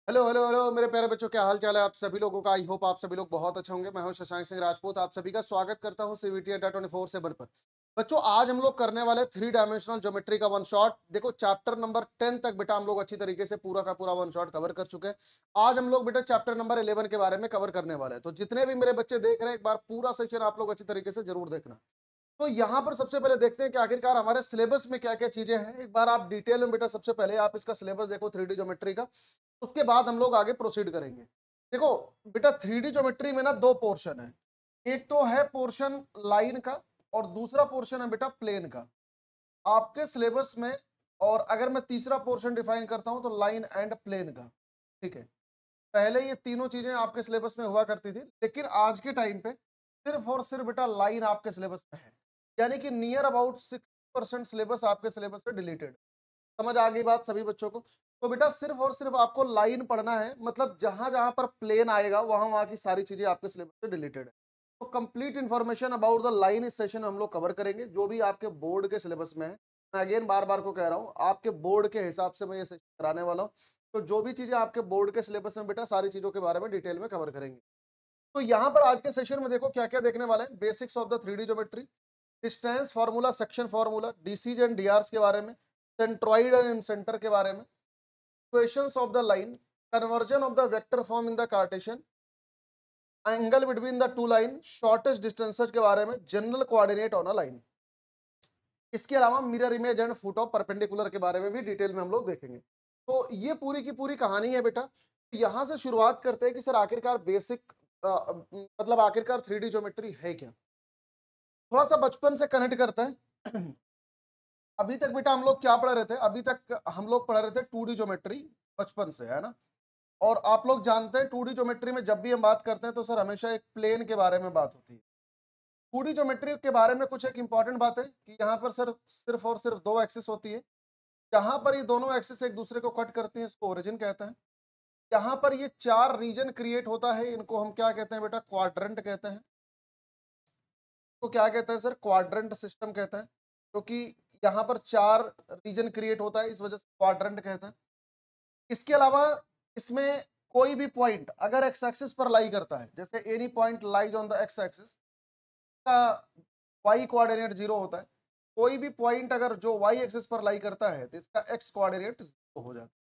Hello hello hello मेरे प्यारे बच्चों, क्या हाल चाल है आप सभी लोगों का। आई होप आप सभी लोग बहुत अच्छे होंगे। मैं हूं शशांक सिंह राजपूत, आप सभी का स्वागत करता हूं सीवीटी अड्डा 24/7 पर। बच्चों, आज हम लोग करने वाले 3 डायमेंशनल ज्योमेट्री का वन शॉट। देखो, चैप्टर नंबर 10 तक बेटा हम लोग अच्छी तरीके से पूरा का पूरा वन शॉट कवर कर चुके हैं। आज हम लोग बेटा चैप्टर नंबर 11 के बारे में कवर करने वाले हैं। तो जितने भी मेरे बच्चे देख रहे हैं, एक बार पूरा सेक्शन आप लोग अच्छी तरीके से जरूर देखना। तो यहाँ पर सबसे पहले देखते हैं कि आखिरकार हमारे सिलेबस में क्या क्या चीजें हैं। एक बार आप डिटेल में बेटा सबसे पहले आप इसका सिलेबस देखो 3D ज्योमेट्री का। उसके बाद हम लोग आगे प्रोसीड करेंगे। देखो बेटा, 3D ज्योमेट्री में ना दो पोर्शन है। एक तो है पोर्शन लाइन का और दूसरा पोर्शन है बेटा प्लेन का आपके सिलेबस में। और अगर मैं तीसरा पोर्शन डिफाइन करता हूं तो लाइन एंड प्लेन का। ठीक है, पहले ये तीनों चीजें आपके सिलेबस में हुआ करती थी, लेकिन आज के टाइम पे सिर्फ और सिर्फ बेटा लाइन आपके सिलेबस में है। यानी कि नियर अबाउट 6% सिलेबस आपके सिलेबस से डिलीटेड। समझ आ गई बात सभी बच्चों को। तो बेटा सिर्फ और सिर्फ आपको लाइन पढ़ना है, मतलब जहां जहां पर प्लेन आएगा वहां वहां की सारी चीजें आपके सिलेबस से डिलीटेड है। तो complete information about the line इस सेशन में हम लोग कवर करेंगे, जो भी आपके बोर्ड के सिलेबस में है। मैं अगेन बार बार को कह रहा हूँ, आपके बोर्ड के हिसाब से मैं ये सेशन कराने वाला हूँ। तो जो भी चीजें आपके बोर्ड के सिलेबस में बेटा, सारी चीजों के बारे में डिटेल में कवर करेंगे। तो यहाँ पर आज के सेशन में देखो क्या क्या देखने वाले हैं। Basics of the 3D geometry, distance formula, section formula, DCs and डीआरस के बारे में, सेंट्रॉइड एंड सेंटर के बारे में, equations of the line, conversion of the vector form in the Cartesian, angle between the two line, shortest distances के बारे में, general coordinate on a line. इसके अलावा mirror image and foot of perpendicular के बारे में भी डिटेल में हम लोग देखेंगे। तो ये पूरी की पूरी कहानी है बेटा। यहाँ से शुरुआत करते हैं कि सर आखिरकार बेसिक मतलब आखिरकार 3D ज्योमेट्री है क्या। थोड़ा सा बचपन से कनेक्ट करते हैं। अभी तक बेटा हम लोग क्या पढ़ रहे थे, अभी तक हम लोग पढ़ रहे थे 2D ज्योमेट्री बचपन से, है ना। और आप लोग जानते हैं 2D ज्योमेट्री में जब भी हम बात करते हैं तो सर हमेशा एक प्लेन के बारे में बात होती है। 2D ज्योमेट्री के बारे में कुछ एक इंपॉर्टेंट बात है कि यहाँ पर सर सिर्फ और सिर्फ दो एक्सिस होती है। जहां पर ये दोनों एक्सिस एक दूसरे को कट करती हैं इसको ओरिजिन कहते हैं। यहाँ पर ये चार रीजन क्रिएट होता है, इनको हम क्या कहते हैं बेटा, क्वाड्रेंट कहते हैं। तो क्या कहते हैं सर, क्वाड्रेंट सिस्टम कहते हैं, क्योंकि यहाँ पर चार रीजन क्रिएट होता है, इस वजह से क्वाड्रेंट कहते हैं। इसके अलावा इसमें कोई भी पॉइंट अगर एक्स एक्सिस पर लाई करता है, जैसे any point lies on the x axis का वाई कोऑर्डिनेट 0 होता है। कोई भी पॉइंट अगर जो वाई एक्सिस पर लाई करता है तो इसका एक्स कोऑर्डिनेट 0 हो जाता है।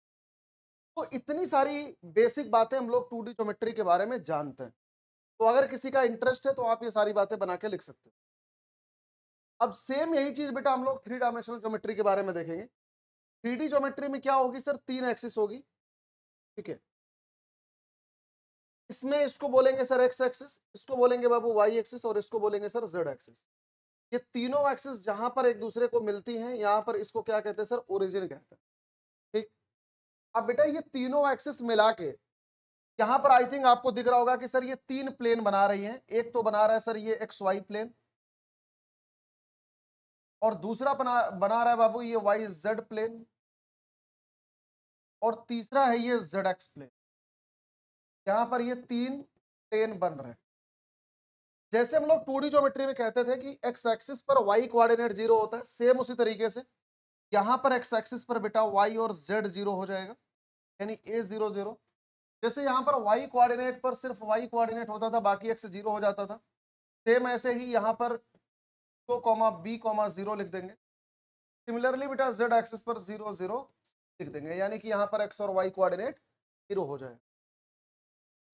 तो इतनी सारी बेसिक बातें हम लोग 2D ज्योमेट्री के बारे में जानते हैं। तो अगर किसी का इंटरेस्ट है तो आप ये सारी बातें बना के लिख सकते हैं। अब सेम यही चीज बेटा हम लोग 3 डायमेंशनल ज्योमेट्री के बारे में देखेंगे। 3D ज्योमेट्री में क्या होगी सर, 3 एक्सिस होगी। ठीक है, इसमें इसको बोलेंगे सर एक्स एक्सिस, इसको बोलेंगे बाबू वाई एक्सिस और इसको बोलेंगे सर जेड एक्सिस। ये तीनों एक्सिस जहां पर एक दूसरे को मिलती हैं, यहाँ पर इसको क्या कहते हैं सर, ओरिजिन कहते हैं। ठीक, अब बेटा ये तीनों एक्सिस मिला के यहाँ पर आई थिंक आपको दिख रहा होगा कि सर ये 3 प्लेन बना रही हैं। एक तो बना रहा है सर ये एक्स वाई प्लेन, और दूसरा बना रहा है बाबू ये वाई जेड प्लेन, और तीसरा है ये जेड एक्स प्लेन। यहाँ पर ये 3 प्लेन बन रहे हैं। जैसे हम लोग 2D ज्योमेट्री में कहते थे कि एक्स एक्सिस पर वाई कोऑर्डिनेट 0 होता है, सेम उसी तरीके से यहाँ पर एक्स एक्सिस पर बेटा वाई और जेड 0 हो जाएगा, यानी A00। जैसे यहाँ पर वाई कोऑर्डिनेट पर सिर्फ वाई कोऑर्डिनेट होता था, बाकी एक्स 0 हो जाता था। सेम ऐसे ही यहाँ पर को कॉमा बी कॉमा 0 लिख देंगे। सिमिलरली बेटा जेड एक्सिस पर 0 0 लिख देंगे, यानी कि यहाँ पर एक्स और वाई कोऑर्डिनेट 0 हो जाएगा।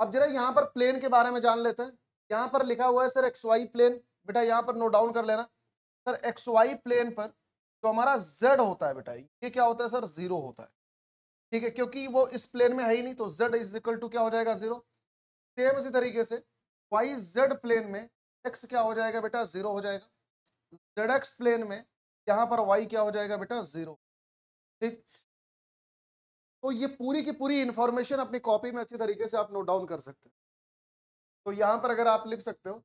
अब जरा यहाँ पर प्लेन के बारे में जान लेते हैं। यहाँ पर लिखा हुआ है सर एक्स वाई प्लेन, बेटा यहाँ पर नोट डाउन कर लेना। सर एक्स वाई प्लेन पर जो हमारा z होता है बेटा, ये क्या होता है सर, 0 होता है। ठीक है, क्योंकि वो इस प्लेन में है ही नहीं, तो z इज इक्वल टू क्या हो जाएगा, 0। सेम इसी तरीके से वाई जेड प्लेन में x क्या हो जाएगा बेटा, 0 हो जाएगा। जेड एक्स प्लेन में यहाँ पर y क्या हो जाएगा बेटा, 0। ठीक, तो ये पूरी की पूरी इंफॉर्मेशन अपनी कॉपी में अच्छी तरीके से आप नोट डाउन कर सकते हैं। तो यहाँ पर अगर आप लिख सकते हो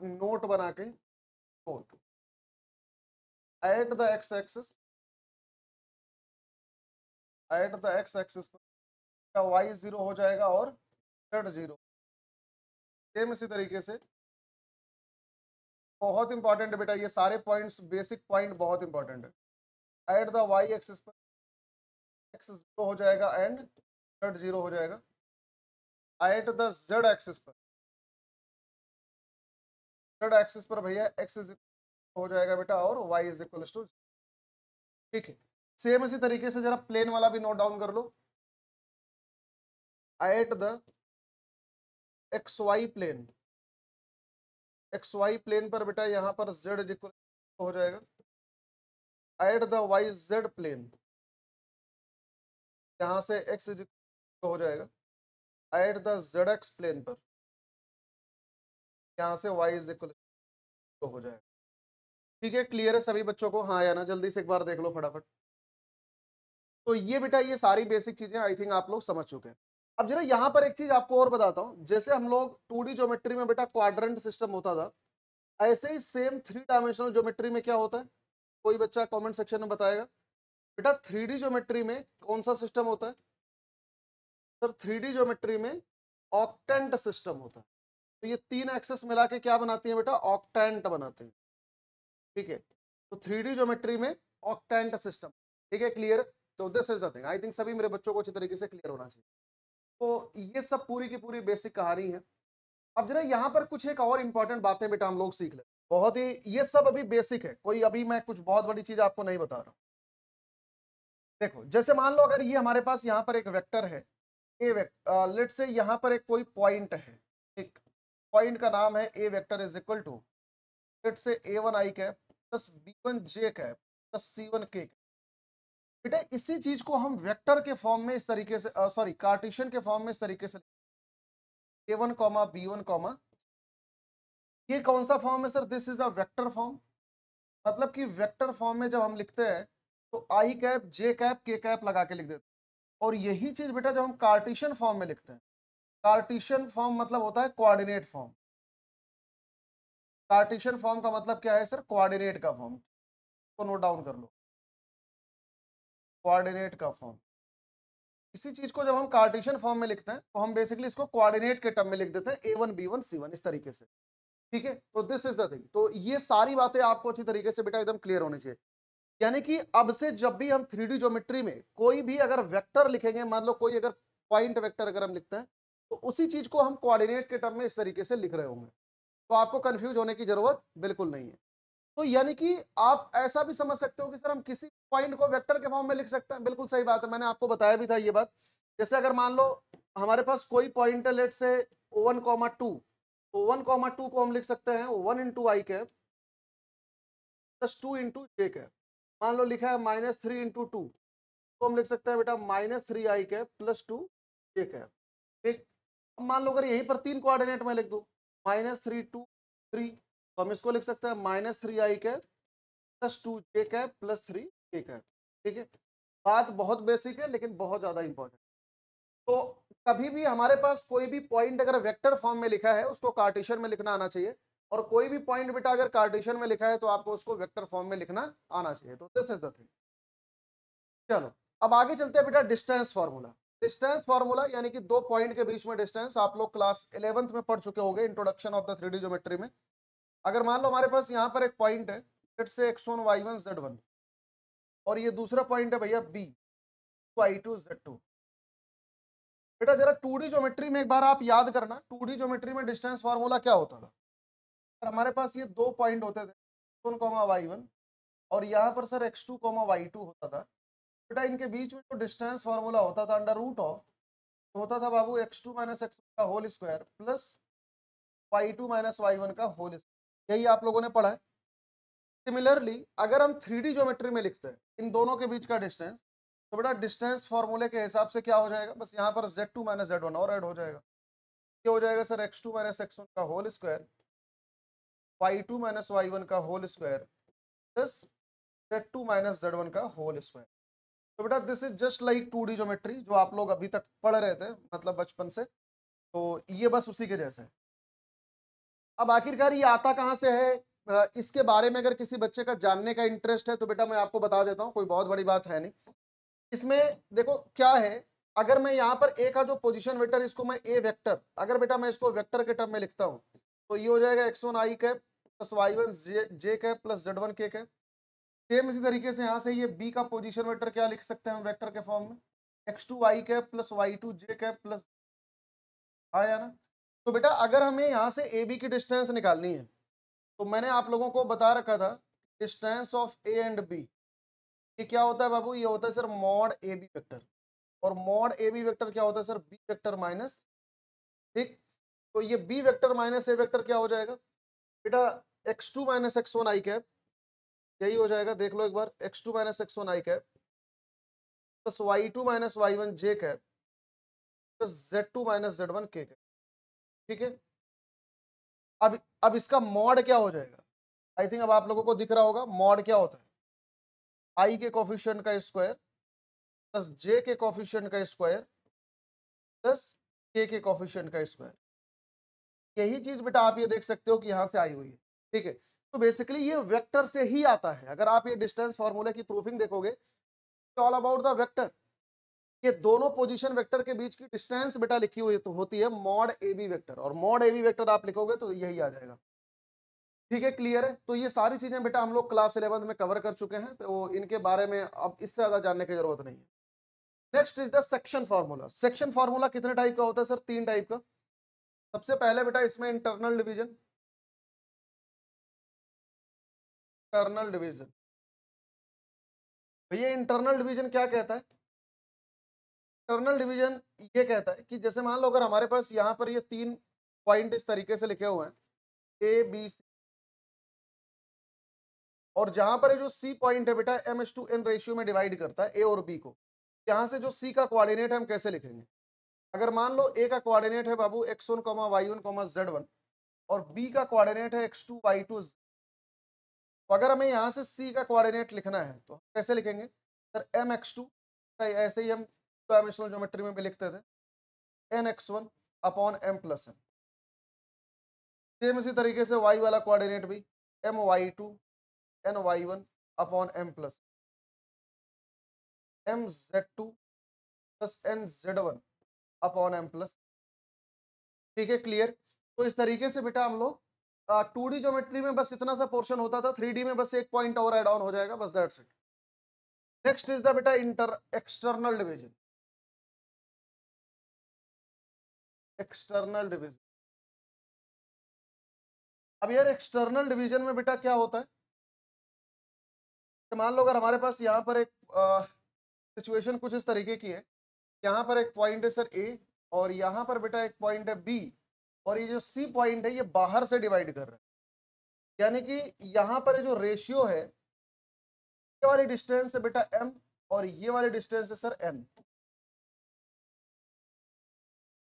नोट बना के, note eight the x axis, eight the x axis पर वाई 0 हो जाएगा और जेड 0। सेम इसी तरीके से बहुत इंपॉर्टेंट है बेटा, ये सारे पॉइंट्स बेसिक पॉइंट बहुत इंपॉर्टेंट है। एट द वाई एक्सिस पर एक्स 0 हो जाएगा एंड z 0 हो जाएगा एट द z एक्सिस पर। z एक्सिस पर भैया x इज हो जाएगा बेटा और y इज इक्वल टू, ठीक है। सेम इसी तरीके से जरा प्लेन वाला भी नोट डाउन कर लो, at the X Y plane, X Y plane पर बेटा यहाँ पर z इज इक्वल हो जाएगा at the Y Z plane, यहाँ से x इज इक्वल हो जाएगा at the Z X plane पर, यहाँ से y इज इक्वल हो जाएगा। ठीक है, क्लियर है सभी बच्चों को? हाँ या ना, जल्दी से एक बार देख लो फटाफट। तो ये बेटा ये सारी बेसिक चीजें आई थिंक आप लोग समझ चुके हैं। अब जरा यहाँ पर एक चीज आपको और बताता हूँ, जैसे हम लोग 2D ज्योमेट्री में बेटा क्वाड्रेंट सिस्टम होता था, ऐसे ही सेम 3 डायमेंशनल ज्योमेट्री में क्या होता है? कोई बच्चा कमेंट सेक्शन में बताएगा बेटा 3D ज्योमेट्री में कौन सा सिस्टम होता है? सर 3D ज्योमेट्री में ऑक्टेंट सिस्टम होता है। तो ये 3 एक्सेस मिला के क्या बनाती है बेटा? ऑक्टेंट बनाते हैं। ठीक है, तो 3D ज्योमेट्री में ऑक्टेंट सिस्टम, ठीक है, क्लियर? तो this is the thing, I think सभी मेरे बच्चों को अच्छी तरीके से क्लियर होना चाहिए। तो ये सब पूरी की पूरी बेसिक कहानी है। अब जरा यहाँ पर कुछ एक और इंपॉर्टेंट बातें बेटा हम लोग सीख ले, बहुत ही, ये सब अभी बेसिक है, कोई अभी मैं कुछ बहुत बड़ी चीज आपको नहीं बता रहा हूँ। देखो जैसे मान लो अगर ये हमारे पास यहाँ पर एक वेक्टर है, ए वेक्टर, लेट से यहाँ पर एक कोई पॉइंट है, एक पॉइंट का नाम है A vector is equal to let say a1 i cap plus b1 j cap plus c1 k cap. बेटा इसी चीज को हम वेक्टर के फॉर्म में इस तरीके से, सॉरी कार्टेशियन के फॉर्म में इस तरीके से, a1 कॉमा b1 कॉमा, ये कौन सा फॉर्म है sir? This is the vector form. मतलब कि वेक्टर फॉर्म में जब हम लिखते हैं तो आई कैप जे कैप के कैप लगा के लिख देते हैं। और यही चीज बेटा जब हम कार्टेशियन फॉर्म में लिखते हैं, कार्टेशियन फॉर्म मतलब होता है कोऑर्डिनेट फॉर्म। कार्टेशियन फॉर्म का मतलब क्या है सर? कोऑर्डिनेट का फॉर्म, को नोट डाउन कर लो, कोऑर्डिनेट का फॉर्म। इसी चीज को जब हम कार्टेशियन फॉर्म में लिखते हैं तो हम बेसिकली इसको कोऑर्डिनेट के टर्म में लिख देते हैं a1 b1 c1 इस तरीके से। ठीक है, तो दिस इज द थिंग। तो ये सारी बातें आपको अच्छी तरीके से बेटा एकदम क्लियर होनी चाहिए। यानी कि अब से जब भी हम 3D ज्योमेट्री में कोई भी अगर वेक्टर लिखेंगे, मान लो कोई अगर पॉइंट वेक्टर अगर हम लिखते हैं, तो उसी चीज को हम कोऑर्डिनेट के टर्म में इस तरीके से लिख रहे होंगे। तो आपको कंफ्यूज होने की जरूरत बिल्कुल नहीं है। तो यानी कि आप ऐसा भी समझ सकते हो कि सर हम किसी पॉइंट को वेक्टर के फॉर्म में लिख सकते हैं। बिल्कुल सही बात है, मैंने आपको बताया भी था ये बात। जैसे अगर मान लो हमारे पास कोई पॉइंट है, लेट से o1, 2, तो 1, 2 को हम लिख सकते हैं 1 इंटू आई कैप प्लस 2 इंटू जे कैप। मान लो लिखा है -3 इंटू 2, तो हम लिख सकते हैं बेटा -3 आई कैप प्लस 2 जे कैप। ठीक, अब मान लो अगर यहीं पर 3 कोऑर्डिनेट में लिख दूं -3 2 3, तो हम इसको लिख सकते हैं -3 आई कैप प्लस 2 जे कैप प्लस 3 के कैप। ठीक है, बात बहुत बेसिक है लेकिन बहुत ज्यादा इंपॉर्टेंट। तो कभी भी हमारे पास कोई भी पॉइंट अगर वेक्टर फॉर्म में लिखा है उसको कार्टेशियन में लिखना आना चाहिए, और कोई भी पॉइंट बेटा अगर कार्टेशियन में लिखा है तो आपको उसको वेक्टर फॉर्म में लिखना आना चाहिए। तो दिस इज द थिंग। चलो अब आगे चलते हैं बेटा डिस्टेंस फार्मूला। डिस्टेंस फार्मूला यानी कि दो पॉइंट के बीच में डिस्टेंस, आप लोग क्लास 11th में पढ़ चुके होंगे, introduction of the 3D geometry में। अगर मान लो हमारे पास यहाँ पर एक पॉइंट है, let's say x1 y1 z1, और ये दूसरा पॉइंट है भैया b y2 z2। बेटा जरा 2D ज्योमेट्री में एक बार आप याद करना, 2D ज्योमेट्री में डिस्टेंस फार्मूला क्या होता था? सर हमारे पास ये दो पॉइंट होते थे, x1 y1, और यहाँ पर सर x2 y2 होता था। बेटा इनके बीच में जो डिस्टेंस फार्मूला होता था अंडर रूट ऑफ, होता था बाबू x2 माइनस x1 का whole square plus y2 minus y1 का होल स्क्वायर। यही आप लोगों ने पढ़ा है। सिमिलरली अगर हम 3D ज्योमेट्री में लिखते हैं इन दोनों के बीच का डिस्टेंस, तो बेटा डिस्टेंस फॉर्मूले के हिसाब से क्या हो जाएगा? बस यहाँ पर z2 माइनस z1 और ऐड हो जाएगा। ये हो जाएगा सर x2 माइनस x1 का whole square y2 minus y1 का whole square plus z2 minus z1 का होल स्क्वायर। तो बेटा this is just like 2D geometry जो आप लोग अभी तक पढ़ रहे थे, मतलब बचपन से। तो ये बस उसी के जैसे है। अब आखिरकार ये आता कहाँ से है, इसके बारे में अगर किसी बच्चे का जानने का इंटरेस्ट है तो बेटा मैं आपको बता देता हूँ, कोई बहुत बड़ी बात है नहीं इसमें। देखो क्या है, अगर मैं यहाँ पर ए का जो पोजीशन वेक्टर, इसको मैं ए वेक्टर, अगर बेटा मैं इसको वेक्टर के टर्म में लिखता हूँ तो ये हो जाएगा x1 i cap plus y1 j cap plus z1 k cap. Same इसी तरीके से यहाँ से ये बी का पोजीशन वेक्टर क्या लिख सकते हैं हम वेक्टर के फॉर्म में, x2 y cap plus y2 j cap plus, आया ना। तो बेटा अगर हमें यहाँ से ए बी की डिस्टेंस निकालनी है तो मैंने आप लोगों को बता रखा था distance of A and B, ये क्या होता है बाबू, ये होता है sir mod A B vector. और मॉड ए बी वेक्टर क्या होता है सर, बी वेक्टर माइनस, ठीक। तो ये B vector minus A vector क्या हो जाएगा बेटा, x2 minus x1 I cap, यही हो जाएगा, देख लो एक बार, x2 minus x1 I cap plus y2 minus y1 J cap plus z2 minus z1 K cap, ठीक है। अब इसका मॉड क्या हो जाएगा, आई थिंक अब आप लोगों को दिख रहा होगा मॉड क्या होता है, आई के कोफिशिएंट का स्क्वायर प्लस जे के कोफिशिएंट का स्क्वायर प्लस के कोफिशिएंट का स्क्वायर। यही चीज बेटा आप ये देख सकते हो कि यहां से आई हुई है, ठीक है। तो बेसिकली ये वेक्टर से ही आता है, अगर आप ये डिस्टेंस फॉर्मूले की प्रूफिंग देखोगे ऑल अबाउट द वेक्टर, ये दोनों पोजीशन वेक्टर के बीच की डिस्टेंस बेटा लिखी हुई तो होती है मॉड ए बी वेक्टर, और मॉड ए बी वेक्टर आप लिखोगे तो यही आ जाएगा, ठीक है, क्लियर है। तो ये सारी चीजें बेटा हम लोग क्लास 11 में कवर कर चुके हैं, तो इनके बारे में अब इससे ज्यादा जानने की जरूरत नहीं है। Next is the section formula. Section formula कितने टाइप का होता है सर, 3 टाइप का। सबसे पहले बेटा इसमें इंटरनल डिवीजन, इंटरनल डिवीजन, भैया इंटरनल डिवीजन क्या कहता है, इंटरनल डिवीजन ये कहता है कि जैसे मान लो अगर हमारे पास यहाँ पर ये 3 पॉइंट इस तरीके से लिखे हुए हैं ए बी सी, और जहां पर ये जो सी पॉइंट है बेटा m/n रेशियो में डिवाइड करता है ए और बी को, यहाँ से जो सी का कोऑर्डिनेट है हम कैसे लिखेंगे, अगर मान लो ए का कोऑर्डिनेट है बाबू x1, y1, z1 और बी का कोऑर्डिनेट है x2, y2, तो अगर हमें यहाँ से सी का कोऑर्डिनेट लिखना है तो कैसे लिखेंगे सर, mx2, ऐसे ही हम डायमेंशनल ज्योमेट्री में भी लिखते थे, nx1 upon m plus n। Same इसी तरीके से y वाला कोऑर्डिनेट भी my2 ny1 upon m plus mz2 plus nz1 upon m plus, ठीक है, क्लियर। तो इस तरीके से बेटा हम लोग 2D ज्योमेट्री में बस इतना सा पोर्शन होता था, 3D में बस एक पॉइंट और ऐड ऑन हो जाएगा, बस that's it. Next is the बेटा एक्सटर्नल डिवीजन, एक्सटर्नल डिवीजन। अब यार एक्सटर्नल डिवीजन में बेटा क्या होता है, मान लो अगर हमारे पास यहाँ पर एक सिचुएशन कुछ इस तरीके की है, यहाँ पर एक पॉइंट है सर ए, और यहाँ पर बेटा एक पॉइंट है बी, और ये जो सी पॉइंट है ये बाहर से डिवाइड कर रहा है, यानी कि यहाँ पर ये जो रेशियो है, ये वाली डिस्टेंस है बेटा m और ये वाली डिस्टेंस है सर n।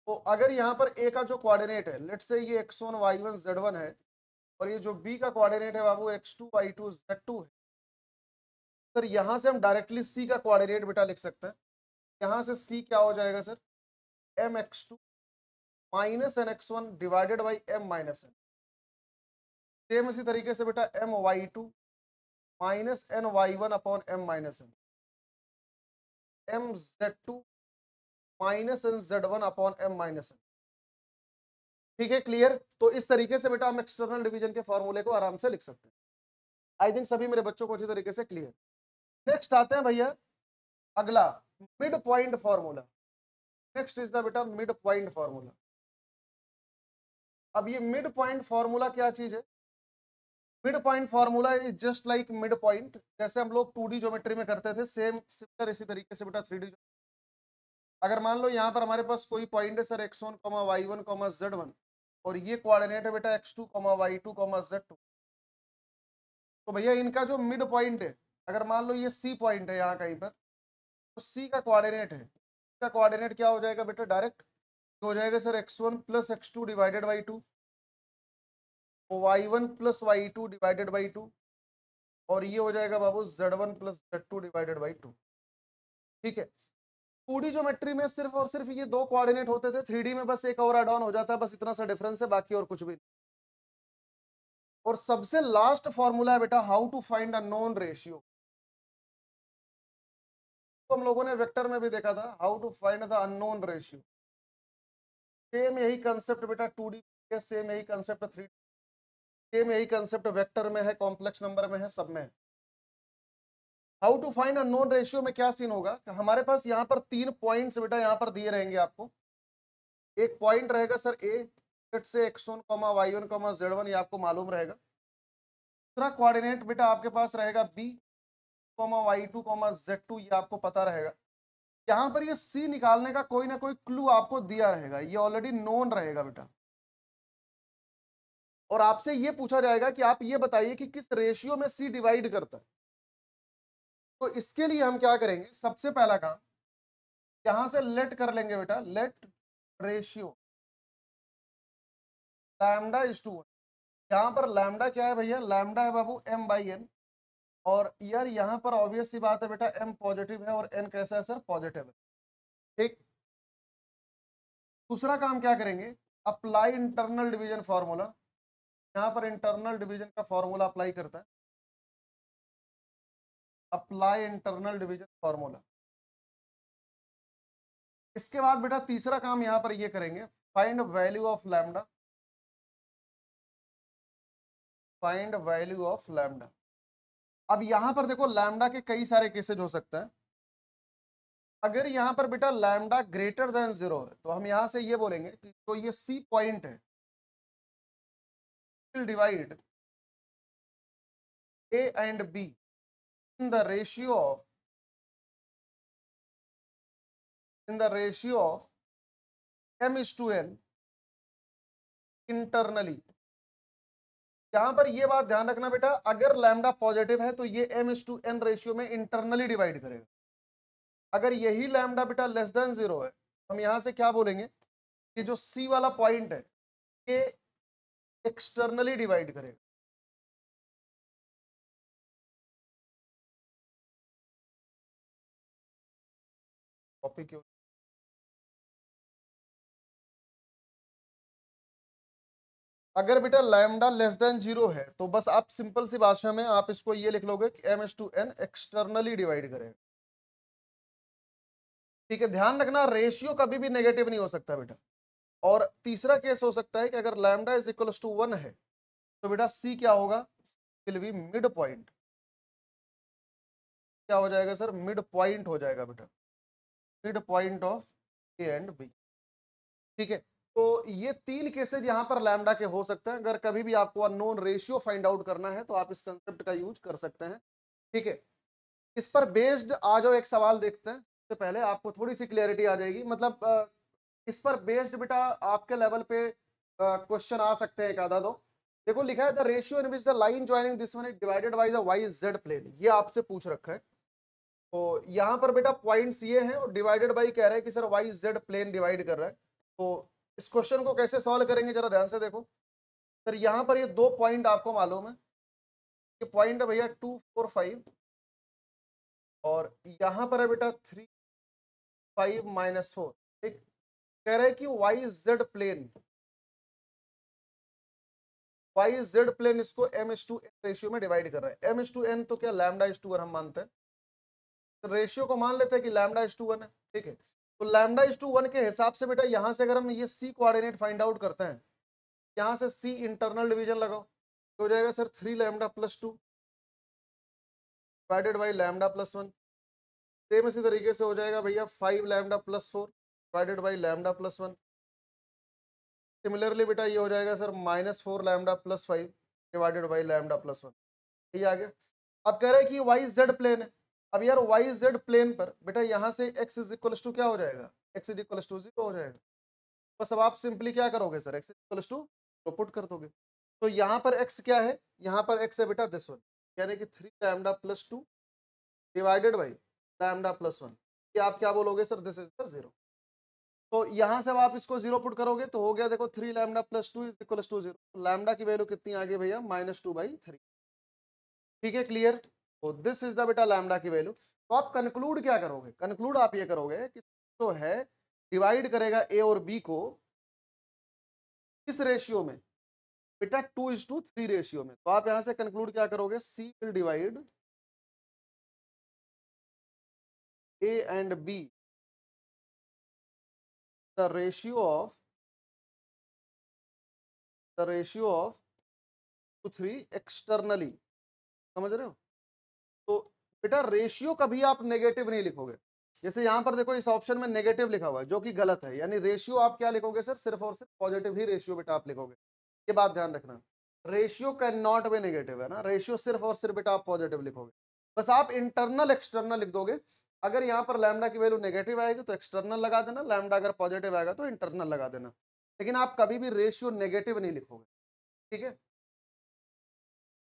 तो अगर यहाँ पर a का जो कोऑर्डिनेट है, लेट्स से ये x1 y1 z1 है, और ये जो b का कोऑर्डिनेट है बाबू x2 y2 z2 है, सर यहाँ से हम डायरेक्टली c का कोऑर्डिनेट बेटा लिख सकते हैं। यहाँ से c क्या हो जाएगा sir, mx2 minus nx1 divided by m minus n। Same इसी तरीके से बेटा my2 minus ny1 upon m minus n, mz2 minus nz1 upon m minus n, ठीक है, क्लियर। तो इस तरीके से बेटा हम एक्सटर्नल डिवीजन के फॉर्मूले को आराम से लिख सकते हैं। आई थिंक सभी मेरे बच्चों को अच्छी तरीके से क्लियर। नेक्स्ट आते हैं भैया अगला, mid point formula. Next is the बेटा मिड पॉइंट फॉर्मूला। अब ये मिड पॉइंट फॉर्मूला क्या चीज है, mid point formula is just like mid point, जैसे हम लोग 2D ज्योमेट्री में करते थे, सेम सिमिलर इसी तरीके से बेटा 3D। अगर मान लो यहाँ पर हमारे पास कोई पॉइंट है सर x1, y1, z1, और ये कोऑर्डिनेट है बेटा x2, y2, z2, तो भैया इनका जो मिड पॉइंट है, अगर मान लो ये C पॉइंट है यहाँ कहीं पर, तो C का कोऑर्डिनेट है, इसका कोऑर्डिनेट क्या हो जाएगा बेटा, डायरेक्ट हो जाएगा sir x1 plus x2 divided by 2, y1 plus y2 divided by 2, और ये हो जाएगा बाबू z1 plus z2 divided by 2, ठीक है। 2D ज्योमेट्री में सिर्फ और सिर्फ ये दो कोऑर्डिनेट होते थे, 3D में बस एक और ऐड ऑन हो जाता है, बस इतना सा डिफरेंस है, बाकी और कुछ भी नहीं। और सबसे लास्ट फॉर्मूला है बेटा how to find a known ratio, तो हम लोगों ने वेक्टर में भी देखा था, how to find the unknown ratio. Same यही कंसेप्ट बेटा 2D के, सेम यही कंसेप्ट 3D, सेम यही कंसेप्ट वेक्टर में है, कॉम्प्लेक्स नंबर में है, सब में है। How to find unknown ratio में क्या सीन होगा, हमारे पास यहाँ पर 3 पॉइंट्स बेटा यहाँ पर दिए रहेंगे आपको। एक पॉइंट रहेगा सर ए, लेट से x1, y1, z1, ये आपको मालूम रहेगा। दूसरा कोऑर्डिनेट बेटा आपके पास रहेगा b, y2, z2, ये आपको पता रहेगा। यहाँ पर ये c निकालने का कोई ना कोई क्लू आपको दिया रहेगा, ये ऑलरेडी नोन रहेगा बेटा। और आपसे ये पूछा जाएगा कि आप ये बताइए कि किस रेशियो में c डिवाइड करता है। तो इसके लिए हम क्या करेंगे, सबसे पहला काम यहां से लेट कर लेंगे बेटा, let ratio lambda is to 1। यहाँ पर लैम्डा क्या है भैया, लैम्डा है बाबू m/n। और यार यहाँ पर ऑब्वियस सी बात है बेटा, m पॉजिटिव है और n कैसा है सर, पॉजिटिव है। ठीक, दूसरा काम क्या करेंगे, अप्लाई इंटरनल डिवीजन फॉर्मूला। यहाँ पर इंटरनल डिवीजन का फॉर्मूला अप्लाई करता है, अप्लाई इंटरनल डिवीजन फॉर्मूला। इसके बाद बेटा तीसरा काम यहाँ पर ये करेंगे, find value of lambda, find value of lambda. अब यहां पर देखो लैम्डा के कई सारे केसेज हो सकते हैं। अगर यहां पर बेटा लैम्डा ग्रेटर देन 0 है तो हम यहां से ये बोलेंगे कि तो ये सी पॉइंट है, will divide A and be in the ratio of, in the ratio of m/n internally. यहां पर ये बात ध्यान रखना बेटा, अगर लैम्डा पॉजिटिव है तो ये m/n रेशियो में इंटरनली डिवाइड करेगा। अगर यही लैम्डा बेटा लेस देन 0 है, हम यहां से क्या बोलेंगे कि जो सी वाला पॉइंट है ये एक्सटर्नली डिवाइड करेगा। कॉपी क्यों, अगर बेटा लैम्डा लेस देन 0 है तो बस आप सिंपल सी भाषा में आप इसको ये लिख लोगे कि m/n एक्सटर्नली डिवाइड करेगा। ठीक है, ध्यान रखना रेशियो कभी भी नेगेटिव नहीं हो सकता बेटा। और तीसरा केस हो सकता है कि अगर लैम्डा इज इक्वल टू 1 है तो बेटा c क्या होगा, विल बी मिड पॉइंट। क्या हो जाएगा सर, मिड पॉइंट हो जाएगा बेटा, mid point of A and B. ठीक है, तो ये 3 केसेज यहाँ पर लैम्डा के हो सकते हैं। अगर कभी भी आपको अननोन रेशियो फाइंड आउट करना है तो आप इस कंसेप्ट का यूज कर सकते हैं। ठीक है, इस पर बेस्ड आ जाओ एक सवाल देखते हैं, इससे पहले आपको थोड़ी सी क्लियरिटी आ जाएगी। मतलब इस पर बेस्ड बेटा आपके लेवल पे क्वेश्चन आ सकते हैं एक आधा दो। देखो लिखा है the ratio in which the line joining this one is divided by the Y Z plane, ये आपसे पूछ रखा है। तो यहाँ पर बेटा पॉइंट्स ये हैं और डिवाइडेड बाई कह रहे हैं कि sir Y Z plane divide कर रहा है। तो इस क्वेश्चन को कैसे सॉल्व करेंगे जरा ध्यान से देखो। सर यहाँ पर ये 2 पॉइंट आपको मालूम है, ये पॉइंट है भैया 2, 4, 5 और यहाँ पर है बेटा 3, 5, -4। ठीक, कह रहे हैं कि Y Z plane, Y Z plane इसको m/n रेशियो में डिवाइड कर रहा है। m/n तो क्या लैम्डा इज टू 1 हम मानते हैं, तो रेशियो को मान लेते हैं कि लैम्डा इज टू 1 है। ठीक है, तो लैम्डा इज टू 1 के हिसाब से बेटा यहाँ से अगर हम ये c कोऑर्डिनेट फाइंड आउट करते हैं, यहाँ से c इंटरनल डिवीजन लगाओ तो हो जाएगा sir 3 lambda plus 2 divided by lambda plus 1। Same इसी तरीके से हो जाएगा भैया 5 lambda plus 4 divided by lambda plus 1। Similarly बेटा ये हो जाएगा sir -4 lambda plus 5 divided by lambda plus 1। ये आ गया। अब कह रहे हैं कि वाई जेड प्लेन है। अब यार वाई जेड प्लेन पर बेटा यहाँ से x इज इक्वल टू क्या हो जाएगा, x इज इक्वल टू 0 हो जाएगा। बस अब आप सिंपली क्या करोगे sir, x is equal to तो पुट कर दोगे। तो यहाँ पर x क्या है, यहाँ पर x है बेटा दिस वन, यानी कि 3 lambda plus 2 divided by lambda plus 1। ये आप क्या बोलोगे सर, दिस इज द 0। तो यहाँ से अब आप इसको 0 पुट करोगे तो हो गया देखो 3 lambda plus 2 is equal to 0। Lambda की वैल्यू कितनी आ गई भैया, -2/3। ठीक है, क्लियर। तो दिस इज द बेटा लैम्डा की वैल्यू। तो आप कंक्लूड क्या करोगे, कंक्लूड आप ये करोगे कि जो है डिवाइड करेगा ए और बी को किस रेशियो में, बेटा 2:3 रेशियो में। तो आप यहां से कंक्लूड क्या करोगे, C will divide A and B the ratio of 2, 3 externally. समझ रहे हो। तो बेटा रेशियो कभी आप नेगेटिव नहीं लिखोगे। जैसे यहाँ पर देखो इस ऑप्शन में नेगेटिव लिखा हुआ है जो कि गलत है, यानी रेशियो आप क्या लिखोगे सर, सिर्फ और सिर्फ पॉजिटिव ही रेशियो बेटा आप लिखोगे। ये बात ध्यान रखना, ratio can not be negative है ना, रेशियो सिर्फ और सिर्फ बेटा आप पॉजिटिव लिखोगे। बस आप इंटरनल एक्सटर्नल लिख दोगे। अगर यहाँ पर लैम्डा की वैल्यू नेगेटिव आएगी तो एक्सटर्नल लगा देना, लैम्डा अगर पॉजिटिव आएगा तो इंटरनल लगा देना, लेकिन आप कभी भी रेशियो नेगेटिव नहीं लिखोगे। ठीक है,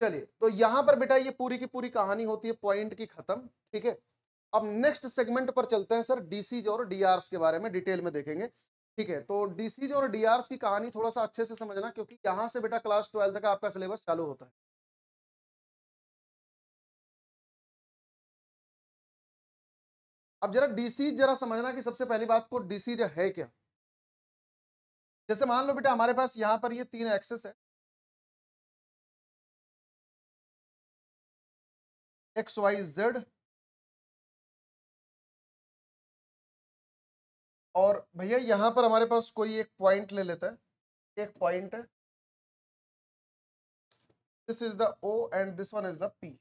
चलिए तो यहां पर बेटा ये पूरी की पूरी कहानी होती है पॉइंट की खत्म। ठीक है, अब नेक्स्ट सेगमेंट पर चलते हैं सर, डीसीज और डीआरस के बारे में डिटेल में देखेंगे। ठीक है, तो डीसीज और डीआरस की कहानी थोड़ा सा अच्छे से समझना, क्योंकि यहां से बेटा क्लास 12 का आपका सिलेबस चालू होता है। अब जरा डीसीज जरा समझना कि सबसे पहली बात को डीसीज है क्या। जैसे मान लो बेटा हमारे पास यहाँ पर ये 3 एक्सेस है, एक्स वाई जेड, और भैया यहाँ पर हमारे पास कोई एक पॉइंट ले लेता है, एक पॉइंट है, this is the O and this one is the P.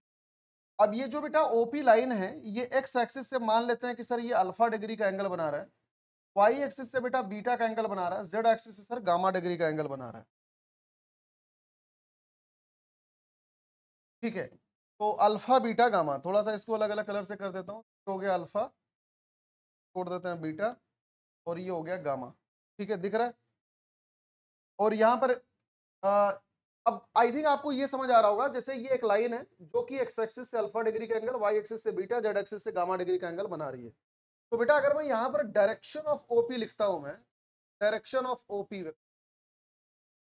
अब ये जो बेटा ओपी लाइन है, ये एक्स एक्सिस से मान लेते हैं कि सर ये अल्फा डिग्री का एंगल बना रहा है, वाई एक्सिस से बेटा बीटा का एंगल बना रहा है, जेड एक्सिस से सर गामा डिग्री का एंगल बना रहा है। ठीक है, तो अल्फा बीटा गामा, थोड़ा सा इसको अलग अलग कलर से कर देता हूँ, हो गया अल्फा, छोड़ देते हैं बीटा, और ये हो गया गामा। ठीक है, दिख रहा है। और यहाँ पर आ, अब आई थिंक आपको ये समझ आ रहा होगा, जैसे ये एक लाइन है जो कि एक्स एक्सिस से अल्फा डिग्री का एंगल, वाई एक्सिस से बीटा, जेड एक्सिस से गामा डिग्री का एंगल बना रही है। तो बेटा अगर मैं यहाँ पर डायरेक्शन ऑफ ओपी लिखता हूं, मैं डायरेक्शन ऑफ ओपी वेक्टर,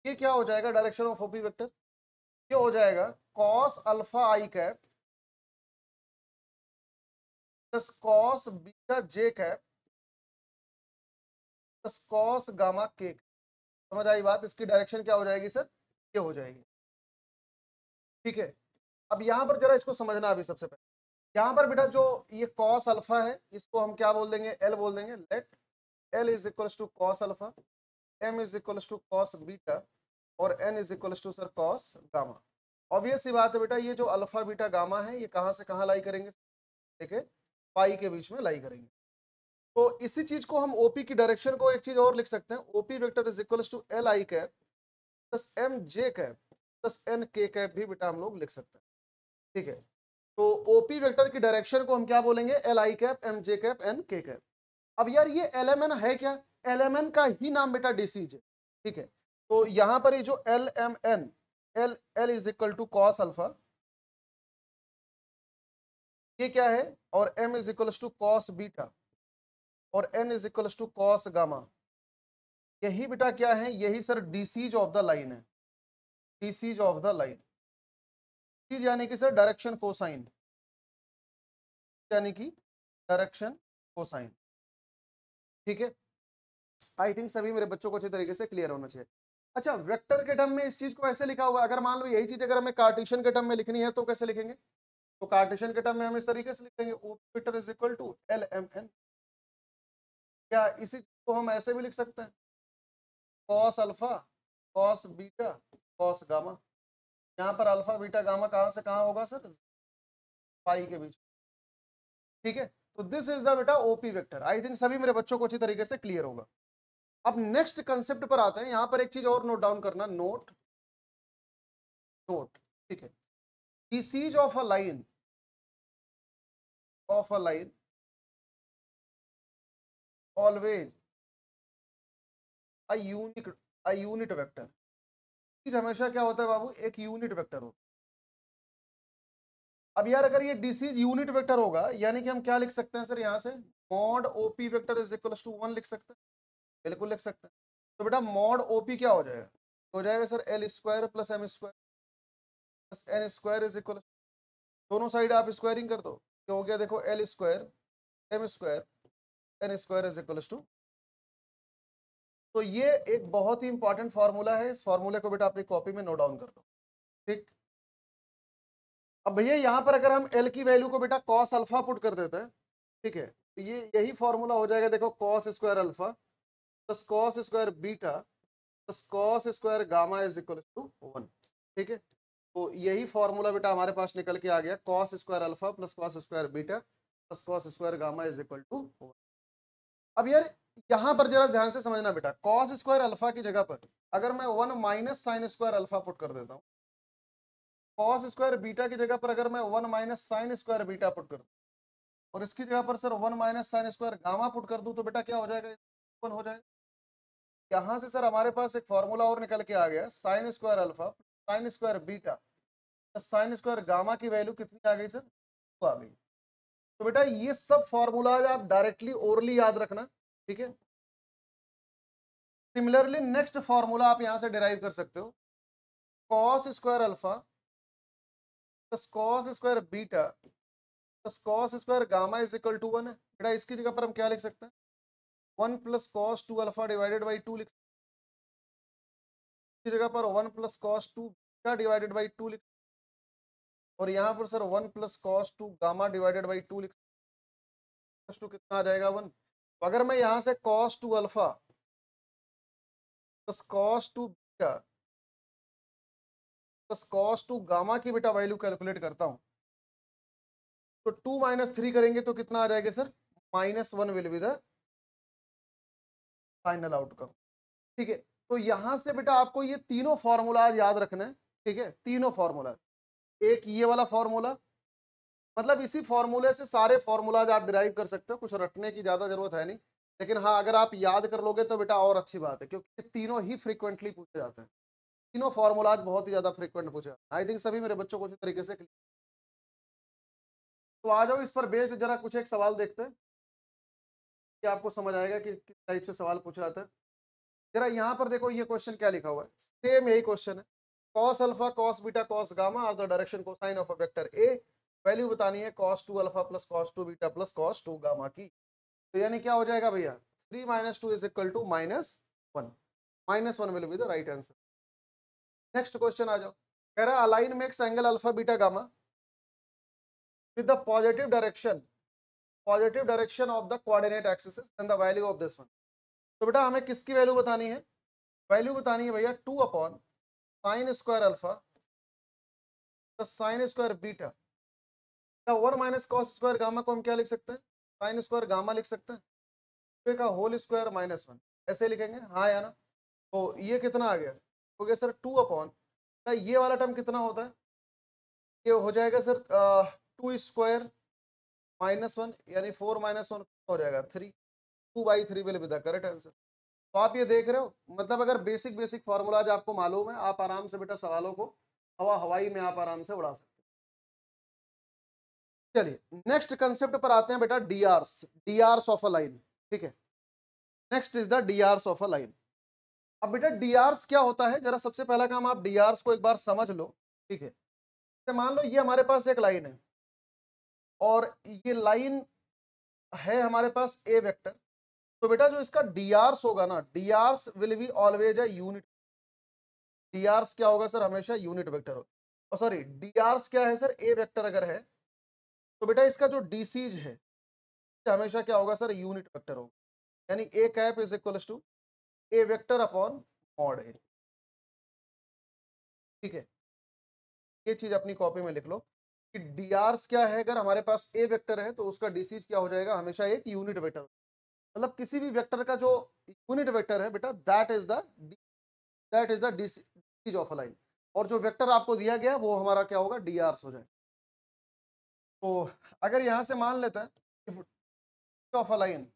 ये क्या हो जाएगा, डायरेक्शन ऑफ ओपी वेक्टर ये हो जाएगा कॉस अल्फा आई कैप प्लस कॉस बीटा जे कैप प्लस कॉस गामा के। समझ आई बात, इसकी डायरेक्शन क्या हो जाएगी सर, ये हो जाएगी। ठीक है, अब यहां पर जरा इसको समझना। अभी सबसे पहले यहां पर बेटा जो ये कॉस अल्फा है, इसको हम क्या बोल देंगे, एल बोल देंगे। Let L is equals to cos alpha, M is equals to cos beta, और N is equals to sir cos gamma. Obvious सी बात है बेटा, ये जो अल्फा बीटा गामा है ये कहां से कहां लाई करेंगे, देखिए पाई के बीच में लाई करेंगे। तो इसी चीज को हम ओपी की डायरेक्शन को एक चीज और लिख सकते हैं, OP vector is equals to L I cap plus M J cap plus N K cap भी बेटा हम लोग लिख सकते हैं। ठीक है, तो ओपी वेक्टर की डायरेक्शन को हम क्या बोलेंगे, L I cap, M J cap, N K cap. अब यार ये एल एम एन है क्या, एल एम एन का ही नाम बेटा डीसीज है। ठीक है, तो यहां पर ये जो L M N, L L is equal to cos alpha, ये क्या है, और M is equal to cos beta, और N is equal to cos gamma. यही बेटा क्या है, यही sir DCs of the line है, डीसीज ऑफ द लाइन। यानी कि सर डायरेक्शन कोसाइन, यानी कि डायरेक्शन कोसाइन। ठीक है, आई थिंक सभी मेरे बच्चों को अच्छे तरीके से क्लियर होना चाहिए। अच्छा, वेक्टर के टर्म में इस चीज को ऐसे लिखा हुआ है, अगर मान लो यही चीज अगर हमें कार्टेशियन के टर्म में लिखनी है तो कैसे लिखेंगे, तो कार्टेशियन के टर्म में हम इस तरीके से लिखेंगे, O vector is equal to L M N. क्या इसी चीज को हम ऐसे भी लिख सकते हैं, cos alpha cos beta cos gamma. यहाँ पर अल्फा बीटा गामा कहाँ से कहाँ होगा सर, पाई के बीच। ठीक है, तो दिस इज द बेटा ओपी वेक्टर। आई थिंक सभी मेरे बच्चों को अच्छी तरीके से क्लियर होगा। अब नेक्स्ट कंसेप्ट पर आते हैं, यहां पर एक चीज और नोट डाउन करना, नोट नोट। ठीक है, DCs of a line, of a line always a unit vector. चीज हमेशा क्या होता है बाबू, एक यूनिट वेक्टर होता है। अब यार अगर ये डीसीज यूनिट वेक्टर होगा, यानी कि हम क्या लिख सकते हैं सर, यहां से mod OP vector is equal to 1 लिख सकते हैं, बिल्कुल लिख सकते हैं। तो बेटा मॉड ओपी क्या हो जाएगा, हो जाएगा sir L square plus M square plus N square is equal, दोनों साइड आप स्क्वायरिंग कर दो, क्या हो गया, देखो L square M square N square is equal to. तो ये एक बहुत ही इंपॉर्टेंट फॉर्मूला है, इस फॉर्मूले को बेटा अपनी कॉपी में नोट डाउन कर लो। ठीक, अब भैया यहाँ पर अगर हम एल की वैल्यू को बेटा कॉस अल्फा पुट कर देते हैं, ठीक है, तो ये यही फॉर्मूला हो जाएगा, देखो cos square alpha plus cos square beta plus cos square gamma is equal to 1। ठीक है, तो यही फॉर्मूला बेटा हमारे पास निकल के आ गया, cos square alpha plus cos square beta plus cos square gamma is equal to 4। अब यार यहां पर जरा ध्यान से समझना बेटा, कॉस स्क्वायर अल्फा की जगह पर अगर मैं 1 minus sine square alpha put कर देता हूँ, कॉस स्क्वायर बीटा की जगह पर अगर मैं 1 minus sine square beta put कर दूं, और इसकी जगह पर sir 1 minus sine square gamma put कर दूं, तो बेटा क्या हो जाएगा, 1 हो जाएगा। यहां से सर हमारे पास एक फॉर्मूला और निकल के आ गया, sine square alpha sine square beta sine square gamma की वैल्यू कितनी आ गई सर, 2 आ गई। तो बेटा ये सब फॉर्मूलाज आप डायरेक्टली ओरली याद रखना, ठीक है। सिमिलरली नेक्स्ट फॉर्मूला आप यहां से डिराइव कर सकते हो, cos square alpha plus cos square beta plus cos square gamma is equal to 1 है। बेटा इसकी जगह पर हम क्या लिख सकते हैं, 1 plus cos 2 alpha divided by 2 लिख सकते हैं। इसकी जगह पर 1 plus cos 2 beta divided by 2 लिख सकते हैं। और यहाँ पर sir 1 plus cos 2 gamma divided by 2 लिख सकते हैं। कॉस 2 कितना आ जाएगा 1। तो अगर मैं यहाँ से cos 2 alpha plus cos 2 beta plus cos 2 gamma की बेटा वैल्यू कैलकुलेट करता हूँ, तो 2 माइनस 3 करेंगे तो कितना आ जाएगा sir, -1 will be the final outcome. ठीक है, तो यहां से बेटा आपको ये तीनों फॉर्मूला याद रखना है, ठीक है। तीनों फॉर्मूला, एक ये वाला फॉर्मूला, मतलब इसी फॉर्मूले से सारे फॉर्मूलाज आप डिराइव कर सकते हो, कुछ रटने की ज्यादा जरूरत है नहीं। लेकिन हाँ, अगर आप याद कर लोगे तो बेटा और अच्छी बात है, क्योंकि तीनों ही फ्रीक्वेंटली पूछे जाते हैं। तीनों फॉर्मूलाज बहुत ही ज्यादा फ्रीक्वेंट पूछे जाते हैं। आई थिंक सभी मेरे बच्चों को अच्छी तरीके से। तो आ जाओ इस पर बेस्ड जरा कुछ एक सवाल देखते हैं कि आपको समझ आएगा कि किस टाइप से सवाल पूछा जाता है। जरा यहाँ पर देखो, ये क्वेश्चन क्या लिखा हुआ है, सेम यही क्वेश्चन है। Cos alpha cos beta cos gamma are the direction cosine of a vector A, value बतानी है cos 2 alpha plus cos 2 beta plus cos 2 gamma की। तो यानी क्या हो जाएगा भैया, 3 minus 2 is equal to -1, -1 will be the right answer. Next question आ जाओ, कह रहा है a line makes angle alpha beta gamma with the positive direction of the coordinate axis and the value of this one. तो बेटा हमें किसकी value बतानी है, वैल्यू बतानी है भैया 2 upon sine square alpha plus sine square beta 1 minus cos square gamma को हम क्या लिख सकते हैं, साइन स्क्वायर गामा लिख सकते हैं, का होल स्क्वायर -1 ऐसे लिखेंगे, हाँ या ना। तो ये कितना आ गया, हो गया सर 2 अपॉन, ये वाला टर्म कितना होता है, ये हो जाएगा सर 2 स्क्वायर -1 यानी 4 -1 हो जाएगा 3, 2/3 will be the correct answer. तो आप ये देख रहे हो, मतलब अगर बेसिक बेसिक फॉर्मूलाज आपको मालूम है, आप आराम से बेटा सवालों को हवाई में आप आराम से उड़ा सकते हैं। चलिए नेक्स्ट कंसेप्ट पर आते हैं बेटा, डीआरस ऑफ अ लाइन, ठीक है। Next is the डीआरस of a line. अब बेटा डीआरस क्या होता है, जरा सबसे पहला काम आप डीआरस को एक बार समझ लो, ठीक है। तो मान लो ये हमारे पास एक लाइन है और ये लाइन है हमारे पास ए वेक्टर, तो बेटा जो इसका डीआरस होगा ना, डीआरस will be always a unit. डीआरस क्या होगा सर, हमेशा यूनिट वेक्टर होगा। और सॉरी, डीआरस क्या है सर, ए वेक्टर अगर है तो बेटा इसका जो डीसीज है हमेशा क्या होगा सर, यूनिट वेक्टर होगा। यानी A cap is equals to A vector upon mod A, ठीक है। ये चीज अपनी कॉपी में लिख लो कि डीआरस क्या है, अगर हमारे पास ए वेक्टर है तो उसका डीसीज क्या हो जाएगा, हमेशा एक यूनिट वेक्टर। मतलब किसी भी वेक्टर का जो यूनिट वेक्टर है बेटा, that is the DCs of a line. और जो वेक्टर आपको दिया गया वो हमारा क्या होगा, डीआरस हो जाए। तो अगर यहां से मान लेते हैं ऑफ अ लाइन,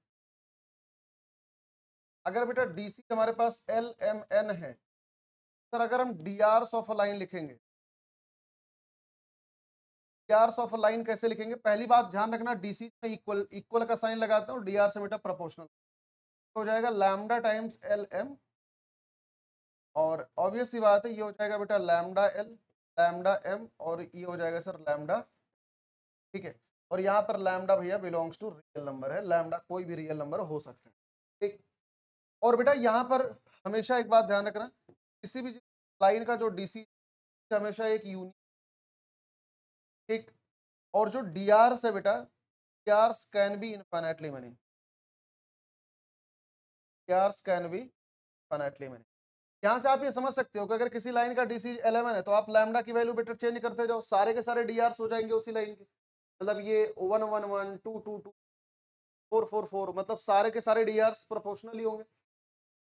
अगर बेटा डीसी हमारे पास एल एम एन है, सर अगर हम डीआरस ऑफ अ लाइन लिखेंगे, डीआरस ऑफ अ लाइन कैसे लिखेंगे, पहली बात ध्यान रखना, डीसी में इक्वल इक्वल का साइन लगाते हैं और डीआर से बेटा प्रोपोर्शनल हो जाएगा, लैम्डा टाइम्स एल एम। और ऑब्वियस सी बात है, ये हो जाएगा बेटा लैम्डा एल लैम्डा एम और ये हो जाएगा सर लैम्डा, ठीक है। और यहाँ पर लैम्डा भैया बिलोंग्स टू रियल नंबर है, लैम्डा कोई भी रियल नंबर हो सकता है, ठीक। और बेटा यहाँ पर हमेशा एक बात ध्यान रखना, किसी भी लाइन का जो डीसी हमेशा एक यूनिट, ठीक। और जो डीआरस है बेटा, डीआरस can be infinitely many, डीआरस can be infinitely many. यहाँ से आप ये समझ सकते हो कि अगर किसी लाइन का डीसी 11 है तो आप लैम्डा की वैल्यू बेटा चेंज करते जाओ, सारे के सारे डीआरस हो जाएंगे उसी लाइन के। मतलब ये 111 222 444 मतलब सारे के सारे डीआरस प्रोपोर्शनल ही होंगे।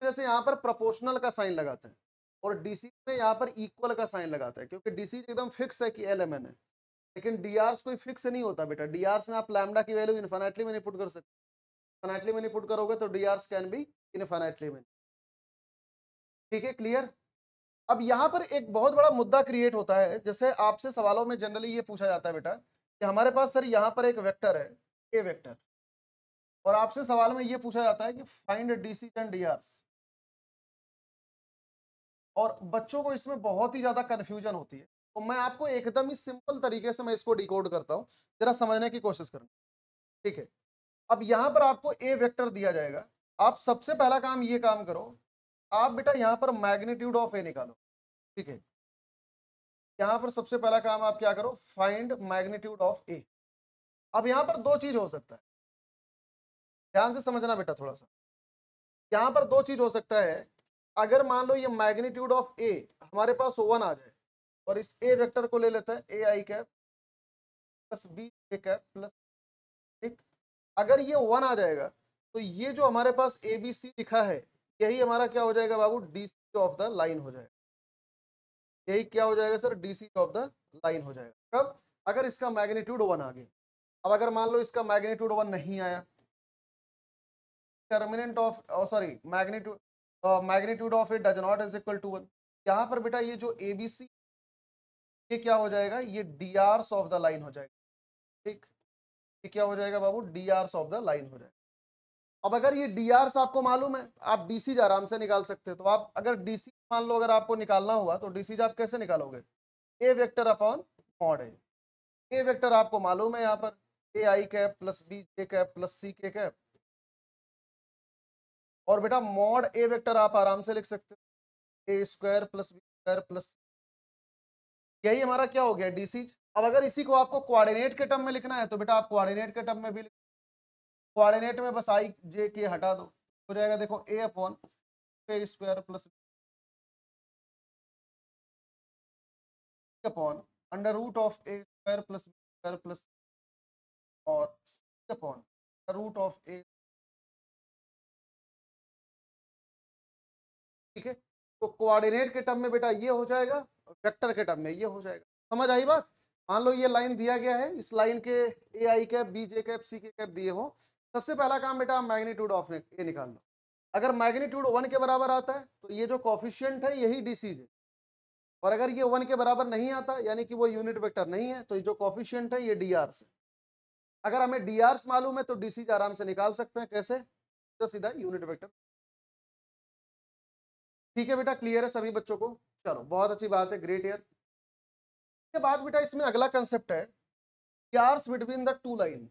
जैसे यहाँ पर प्रोपोर्शनल का साइन लगाते हैं और डीसी में यहाँ पर इक्वल का साइन लगाते हैं, क्योंकि डीसी एकदम फिक्स है कि LMN है, लेकिन डीआरस कोई फिक्स नहीं होता बेटा। डीआरस में आप लैम्डा की वैल्यू इनफिनिटली में नहीं पुट कर सकते, इनफिनिटली में नहीं पुट करोगे तो डीआरस कैन बी इनफिनिटली में। ठीक है, क्लियर। अब यहाँ पर एक बहुत बड़ा मुद्दा क्रिएट होता है, जैसे आपसे सवालों में जनरली ये पूछा जाता है बेटा कि हमारे पास सर यहाँ पर एक वेक्टर है ए वेक्टर, और आपसे सवाल में ये पूछा जाता है कि फाइंड डीसी एंड डीआरस, और बच्चों को इसमें बहुत ही ज्यादा कंफ्यूजन होती है। तो मैं आपको एकदम ही सिंपल तरीके से मैं इसको डिकोड करता हूँ, जरा समझने की कोशिश करना। ठीक है, अब यहाँ पर आपको ए वेक्टर दिया जाएगा। आप सबसे पहला काम ये काम करो, आप बेटा यहाँ पर मैग्नीट्यूड ऑफ ए निकालो। ठीक है, यहाँ पर सबसे पहला काम आप क्या करो, फाइंड मैग्नीट्यूड ऑफ ए। अब यहाँ पर दो चीज हो सकता है, ध्यान से समझना बेटा थोड़ा सा। यहाँ पर दो चीज हो सकता है, अगर मान लो ये मैग्नीट्यूड ऑफ ए हमारे पास 1 आ जाए और इस ए वेक्टर को ले लेते हैं ए I cap plus B A cap plus, ठीक, अगर ये 1 आ जाएगा तो ये जो हमारे पास ए बी सी लिखा है यही हमारा क्या हो जाएगा बाबू, डीसी ऑफ द लाइन हो जाएगा। यही क्या हो जाएगा sir, DC of the line हो जाएगा। कब, अगर इसका मैग्नीट्यूड 1 आ गया। अब अगर मान लो इसका मैग्नीट्यूड 1 नहीं आया, determinant of sorry magnitude of it does not is equal to 1, यहाँ पर बेटा ये जो एबीसी ये क्या हो जाएगा, ये डीआरस ऑफ द लाइन हो जाएगा। ठीक, ये क्या हो जाएगा बाबू, डीआरस ऑफ द लाइन हो जाएगा। अब अगर ये डीआरस आपको मालूम है, आप डीसी आराम से निकाल सकते हैं। तो आप अगर डीसी मान लो अगर आपको निकालना हुआ तो डीसी आप कैसे निकालोगे, A vector upon mod A. A vector आपको मालूम है यहाँ पर A I cap plus B J cap plus C K cap, और बेटा मॉड ए वेक्टर आप आराम से लिख सकते हो A square plus B square plus, यही हमारा क्या हो गया, डीसी। अब अगर इसी को आपको कोऑर्डिनेट के टर्म में लिखना है तो बेटा आप कोऑर्डिनेट के टर्म में भी, कोऑर्डिनेट में बस आई जे के हटा दो, हो जाएगा देखो A upon A square plus upon under root of A square plus B square plus, और C upon root of A. ठीक है, तो कोऑर्डिनेट के टर्म में बेटा ये हो जाएगा, वेक्टर के टर्म में ये हो जाएगा। समझ आई बात। मान लो ये लाइन दिया गया है, इस लाइन के A I cap B J cap C K cap दिए हो, सबसे पहला काम बेटा मैग्नीट्यूड ऑफ ए निकाल लो। अगर मैग्नीट्यूड 1 के बराबर आता है तो ये जो कॉफिशिएंट है यही डीसी है, और अगर ये 1 के बराबर नहीं आता यानी कि वो यूनिट वेक्टर नहीं है तो ये जो कॉफिशिएंट है ये डीआरस है। अगर हमें डीआरस मालूम है तो डीसी आराम से निकाल सकते हैं, कैसे, तो सीधा यूनिट वेक्टर। ठीक है बेटा, क्लियर है सभी बच्चों को, चलो बहुत अच्छी बात है, ग्रेट ईयर। के बाद बेटा इसमें अगला कंसेप्ट है charge between the two line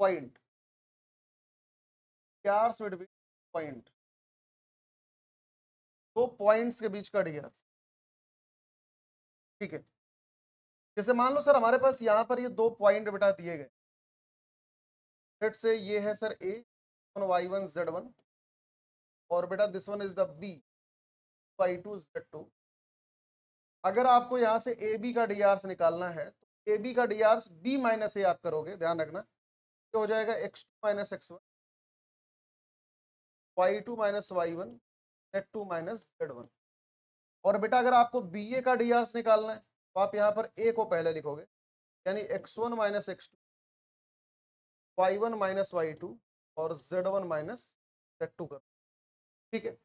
point, charge between point, दो पॉइंट्स के बीच का डीआरस। ठीक है, जैसे मान लो सर हमारे पास यहाँ पर ये दो पॉइंट बेटा दिए गए, लेट से ये है सर ए y1 z1, और बेटा this one is the B y2 z2। अगर आपको यहाँ से ए बी का डीआरस निकालना है तो ए बी का डीआरस बी माइनस ए आप करोगे, ध्यान रखना, तो हो जाएगा x2 minus x1 y2 minus y1 z2 minus z1। और बेटा अगर आपको बी ए का डीआरस निकालना है तो आप यहाँ पर ए को पहले लिखोगे, यानी x1 minus x2 y1 minus y2 और z1 माइनस z2 कर। ठीक है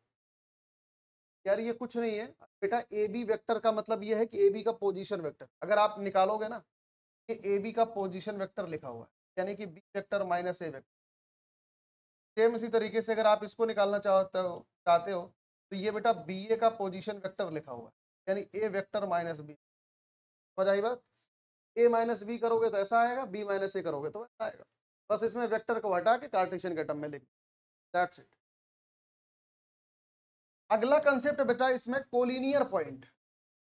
यार, ये कुछ नहीं है बेटा, ए बी वेक्टर का मतलब ये है कि ए बी का पोजीशन वेक्टर अगर आप निकालोगे ना, कि ए बी का पोजीशन वेक्टर लिखा हुआ है, यानी कि B vector minus A vector. Same इसी तरीके से अगर आप इसको निकालना चाहते हो तो ये बेटा बी ए का पोजीशन वेक्टर लिखा हुआ है, यानी ए वेक्टर माइनस बी। समझ आई बात, ए माइनस बी करोगे तो ऐसा आएगा, बी माइनस ए करोगे तो ऐसा आएगा, बस इसमें वेक्टर को हटा के कार्टेशियन के टर्म में लिख, दैट्स इट। अगला कंसेप्ट बेटा इसमें कोलिनियर पॉइंट,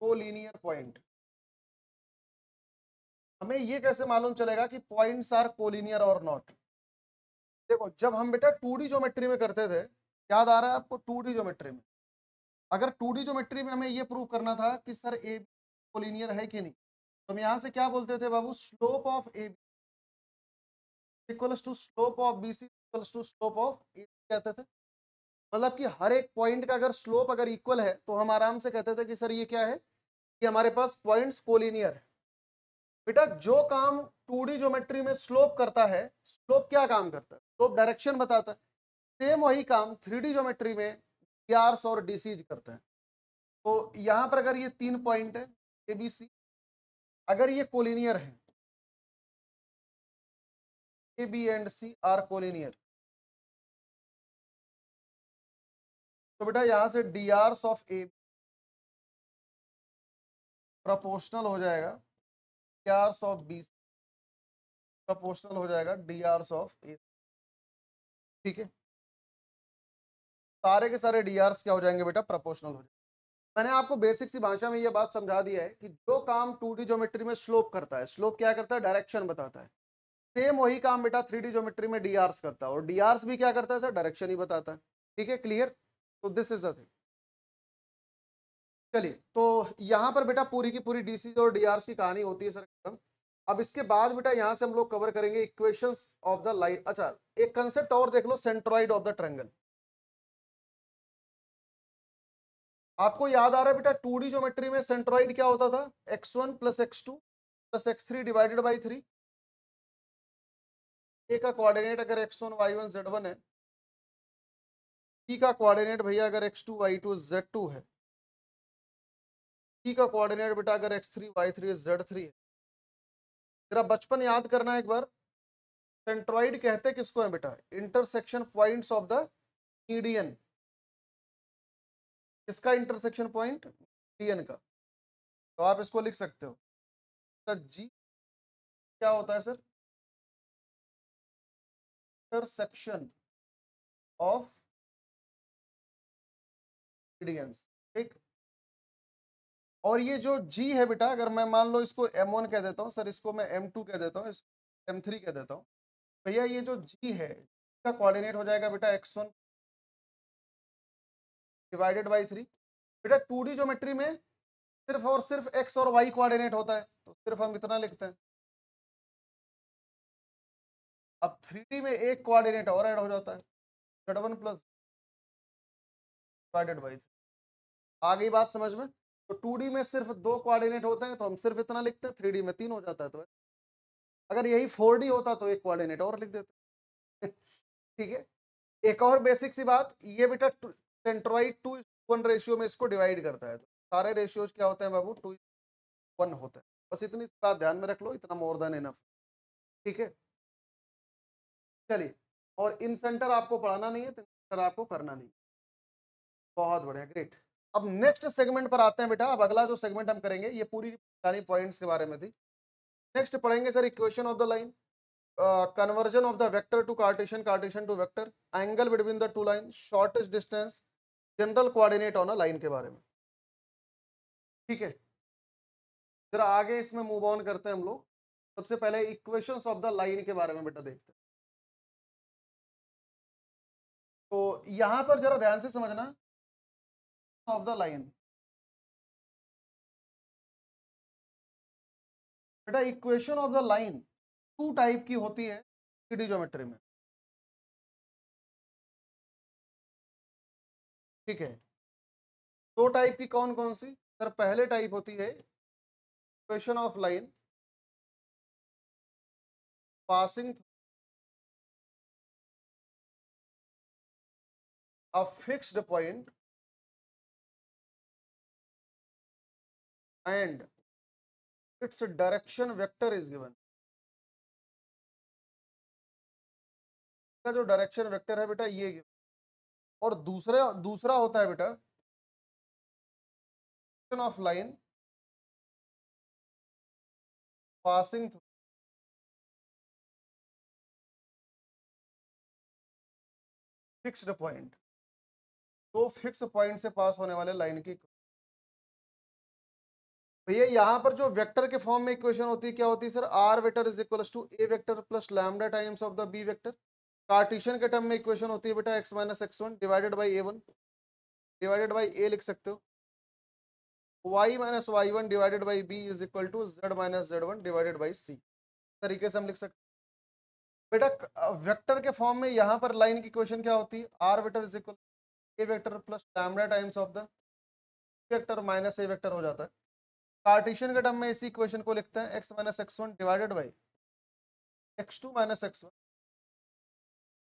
कोलिनियर पॉइंट। हमें ये कैसे मालूम चलेगा कि पॉइंट्स आर कोलिनियर और नॉट। देखो जब हम बेटा 2D ज्योमेट्री में करते थे, याद आ रहा है आपको 2D ज्योमेट्री में, अगर 2D ज्योमेट्री में हमें ये प्रूव करना था कि सर ए कोलिनियर है कि नहीं, तो हम यहाँ से क्या बोलते थे बाबू, slope of A equals to slope of B C equals to slope of A कहते थे। मतलब कि हर एक पॉइंट का अगर स्लोप अगर इक्वल है तो हम आराम से कहते थे कि सर ये क्या है, कि हमारे पास पॉइंट्स कोलिनियर है। बेटा जो काम 2D ज्योमेट्री में स्लोप करता है, स्लोप क्या काम करता है, स्लोप डायरेक्शन बताता है, सेम वही काम 3D ज्योमेट्री में डीआरस और डीसीज करते हैं। तो यहां पर अगर ये 3 पॉइंट है ए बी सी, अगर ये कोलिनियर है, A B and C are collinear, तो बेटा यहां से डीआरस ऑफ ए प्रोपोर्शनल हो जाएगा डीआरस ऑफ बी, प्रोपोर्शनल हो जाएगा डीआरस ऑफ ए। ठीक है, सारे के सारे डीआरस क्या हो जाएंगे बेटा, प्रोपोर्शनल हो जाएंगे। मैंने आपको बेसिक सी भाषा में ये बात समझा दिया है कि जो काम 2D ज्योमेट्री में स्लोप करता है, स्लोप क्या करता है, डायरेक्शन बताता है, सेम वही काम बेटा 3D ज्योमेट्री में डीआरस करता है, और डीआरस भी क्या करता है सर, डायरेक्शन ही बताता है। ठीक है, क्लियर। तो दिस इज द थिंग। चलिए, तो यहाँ पर बेटा पूरी की पूरी डीसी और डीआरस की कहानी होती है सर खत्म। अब इसके बाद बेटा यहाँ से हम लोग कवर करेंगे इक्वेशंस ऑफ द लाइन। अच्छा, एक कंसेप्ट और देख लो, सेंट्रॉइड ऑफ द ट्रायंगल। आपको याद आ रहा है बेटा 2D ज्योमेट्री में सेंट्रॉइड क्या होता था, x1 plus x2 plus x3 divided by 3। ए का कोऑर्डिनेट अगर x1 y1 z1 है, बी का कोऑर्डिनेट भैया अगर x2 y2 z2 है, सी का कोऑर्डिनेट बेटा अगर x3 y3 z3 है। तेरा बचपन याद करना एक बार, सेंट्रॉइड कहते किसको है बेटा, intersection points of the median. किसका इंटरसेक्शन पॉइंट, मीडियन का। तो आप इसको लिख सकते हो, तो जी क्या होता है सर, इंटरसेक्शन ऑफ मीडियंस। ठीक, और ये जो जी है बेटा, अगर मैं मान लो इसको m1 कह देता हूँ सर, इसको मैं m2 कह देता हूँ, इसको m3 कह देता हूँ, भैया ये जो जी है इसका कोऑर्डिनेट हो जाएगा बेटा x1 डिवाइडेड बाई 3। बेटा 2D ज्योमेट्री में सिर्फ और सिर्फ x और y कोऑर्डिनेट होता है, तो सिर्फ हम इतना लिखते हैं। अब 3D में एक कोऑर्डिनेट और ऐड हो जाता है, z1 प्लस डिवाइडेड बाई 3। आ गई बात समझ में। तो 2D में सिर्फ 2 कोऑर्डिनेट होते हैं, तो हम सिर्फ इतना लिखते हैं, 3D में 3 हो जाता है। तो अगर यही 4D होता तो एक कोऑर्डिनेट और लिख देते। ठीक है, एक और बेसिक सी बात, ये बेटा सेंट्रॉइड 2:1 रेशियो में इसको डिवाइड करता है। तो सारे रेशियोज क्या होते हैं बाबू, 2:1 होते हैं। बस इतनी सी बात ध्यान में रख लो, इतना मोर देन इनफ। ठीक है, चलिए, और इन सेंटर आपको पढ़ाना नहीं है, तो सेंटर आपको करना नहीं। बहुत बढ़िया, ग्रेट। अब नेक्स्ट सेगमेंट पर आते हैं बेटा। अब अगला जो सेगमेंट हम करेंगे, ये पूरी सारी पॉइंट्स के बारे में थी। नेक्स्ट पढ़ेंगे sir equation of the line, conversion of the vector to Cartesian, Cartesian to vector, angle between the two lines, shortest distance, general coordinate on a line के बारे में। ठीक है, जरा आगे इसमें मूव ऑन करते हैं हम लोग। सबसे पहले इक्वेशंस ऑफ द लाइन के बारे में बेटा देखते हैं। तो यहां पर जरा ध्यान से समझना, ऑफ द लाइन बेटा, equation of the line 2 type की होती है 3D ज्योमेट्री में। ठीक है, 2 टाइप की कौन कौन सी सर, पहले टाइप होती है equation of line passing a fixed point and its direction vector is given। का जो डायरेक्शन वेक्टर है बेटा ये given। और दूसरा दूसरा होता है बेटा of line passing through fixed point. तो फिक्स पॉइंट से पास होने वाले लाइन की भैया, यहाँ पर जो वेक्टर के फॉर्म में इक्वेशन होती है क्या होती है sir, R vector is equals to A vector plus lambda times of the B vector. Cartesian के टर्म में इक्वेशन होती है बेटा x minus x1 divided by a1। Divided by A लिख सकते हो, y minus Y one divided by B is equal to z minus Z one divided by C. तरीके से हम लिख सकते हैं। बेटा वेक्टर के फॉर्म में यहाँ पर लाइन की इक्वेशन क्या होती है, R vector is equal A vector plus lambda times of the vector minus A vector हो जाता है। कार्टेशियन के टर्म में इसी इक्वेशन को लिखते हैं x minus X one divided by X two minus X one,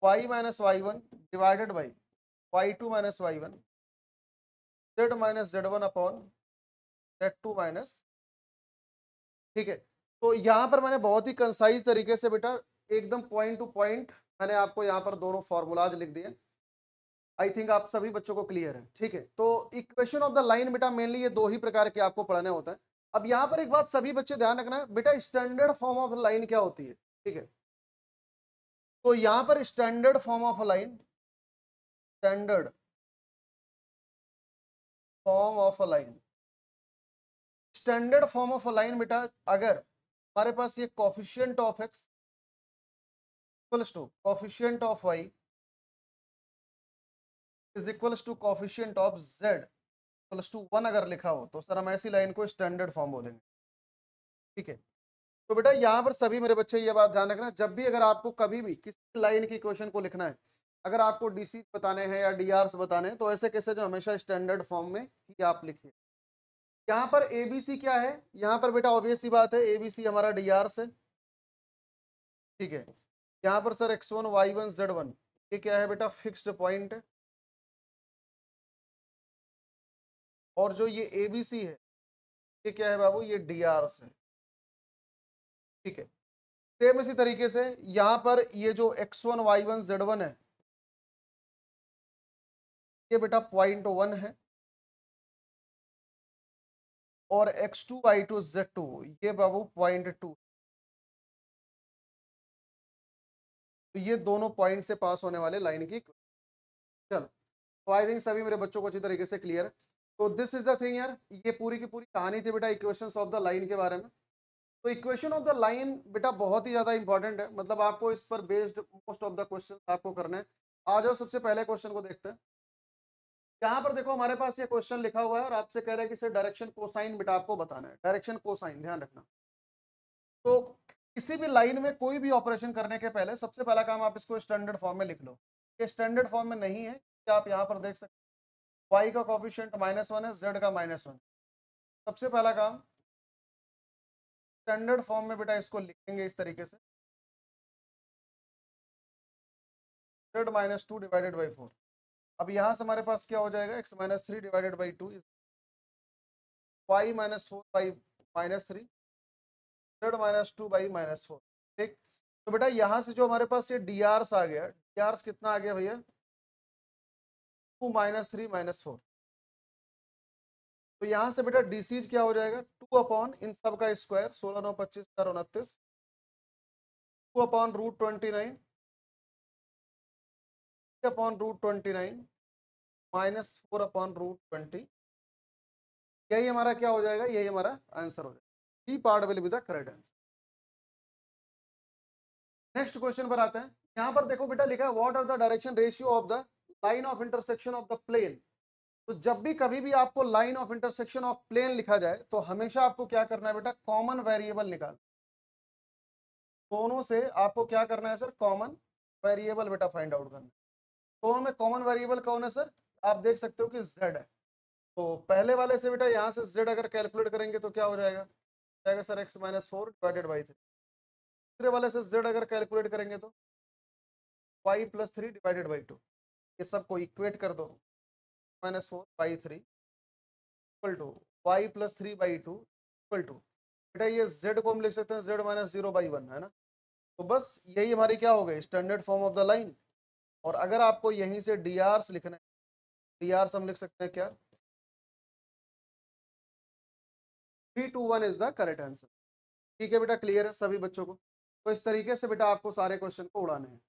Y minus Y one divided by Y two minus Y one, Z minus Z one upon Z two minus. ठीक है, तो यहाँ पर मैंने बहुत ही कंसाइज तरीके से बेटा एकदम पॉइंट टू पॉइंट मैंने आपको यहाँ पर दोनों फॉर्मूलाज लिख दिए। आई थिंक आप सभी बच्चों को क्लियर है। ठीक है, तो इक्वेशन ऑफ द लाइन बेटा मेनली ये दो ही प्रकार के आपको पढ़ने होता है। अब यहाँ पर एक बात सभी बच्चे ध्यान रखना है बेटा, स्टैंडर्ड फॉर्म ऑफ लाइन क्या होती है। ठीक है, तो यहाँ पर standard form of line, standard form of line, standard form of line बेटा अगर हमारे पास ये coefficient of X equals to coefficient of Y is equals to coefficient of Z equals to 1 अगर लिखा हो तो सर हम ऐसी लाइन को स्टैंडर्ड फॉर्म बोलेंगे। ठीक है, तो बेटा यहाँ पर सभी मेरे बच्चे ये बात ध्यान रखना, जब भी अगर आपको कभी भी किसी लाइन की इक्वेशन को लिखना है, अगर आपको डीसी बताने हैं या डीआरस बताने हैं तो ऐसे कैसे जो हमेशा स्टैंडर्ड फॉर्म में ही आप लिखिए। यहाँ पर एबीसी क्या है, यहाँ पर बेटा ऑब्वियस सी बात है एबीसी हमारा डीआरस है। ठीक है, यहाँ पर सर x1 y1 z1 ये क्या है बेटा, फिक्स्ड पॉइंट है। और जो ये एबीसी है ये क्या है बाबू, ये डीआरस है। ठीक है, सेम इसी तरीके से यहाँ पर ये जो x1 y1 z1 है ये बेटा पॉइंट 1 है, और x2 y2 z2 ये बाबू पॉइंट 2। तो ये दोनों पॉइंट से पास होने वाले लाइन की। चलो, तो आई थिंक सभी मेरे बच्चों को अच्छी तरीके से क्लियर है। तो दिस इज द थिंग यार, ये पूरी की पूरी कहानी थी बेटा इक्वेशंस ऑफ द लाइन के बारे में। तो इक्वेशन ऑफ द लाइन बेटा बहुत ही ज्यादा इंपॉर्टेंट है, मतलब आपको इस पर based most of the question आपको करने हैं। आ जाओ सबसे पहले क्वेश्चन को देखते हैं। यहाँ पर देखो हमारे पास ये क्वेश्चन लिखा हुआ है और आपसे कह रहा है कि सर डायरेक्शन कोसाइन बेटा आपको बताना है, डायरेक्शन कोसाइन ध्यान रखना। तो किसी भी लाइन में कोई भी ऑपरेशन करने के पहले सबसे पहला काम आप इसको स्टैंडर्ड फॉर्म में लिख लो। ये स्टैंडर्ड फॉर्म में नहीं है कि आप यहाँ पर देख सकते y का कोफिशिएंट -1 है, z का -1। सबसे पहला काम स्टैंडर्ड फॉर्म में बेटा इसको लिखेंगे इस तरीके से, z -2 डिवाइडेड बाई 4। अब यहाँ से हमारे पास क्या हो जाएगा, x -3 divided by 2 y -4 by -3 z -2 by -4। ठीक, तो बेटा यहाँ से जो हमारे पास ये drs आ गया, drs कितना आ गया भैया, 2 -3 -4। तो यहाँ से बेटा डीसीज क्या हो जाएगा, 2 अपॉन इन सब का square 16 9 25 4 29, 2 upon root 29 upon root 29 -4 upon root 20। यही हमारा क्या हो जाएगा, यही हमारा आंसर हो जाएगा। D part will be the correct answer. Next question पर आते हैं। यहाँ पर देखो बेटा लिखा है what are the direction ratio of the line of intersection of the plane. तो जब भी कभी भी आपको line of intersection of plane लिखा जाए तो हमेशा आपको क्या करना है बेटा, कॉमन वेरिएबल निकाल, दोनों से आपको क्या करना है सर, कॉमन वेरिएबल बेटा फाइंड आउट करना है। दोनों में कॉमन वेरिएबल कौन है सर, आप देख सकते हो कि z है। तो पहले वाले से बेटा यहाँ से z अगर कैलकुलेट करेंगे तो क्या हो जाएगा सर x -4 डिवाइडेड बाई 3। दूसरे वाले से z अगर कैलकुलेट करेंगे तो y +3 डिवाइडेड बाई 2। ये सबको इक्वेट कर दो, -4/3 equal to y +3/2 equal to, बेटा ये z को हम लिख सकते हैं z -0/1 है ना। तो बस यही हमारी क्या हो गई, standard form of the line. और अगर आपको यहीं से drs लिखना है, drs हम लिख सकते हैं क्या, 3 2 1 इज द करेक्ट आंसर। ठीक है बेटा, क्लियर है सभी बच्चों को। तो इस तरीके से बेटा आपको सारे क्वेश्चन को उड़ाने हैं।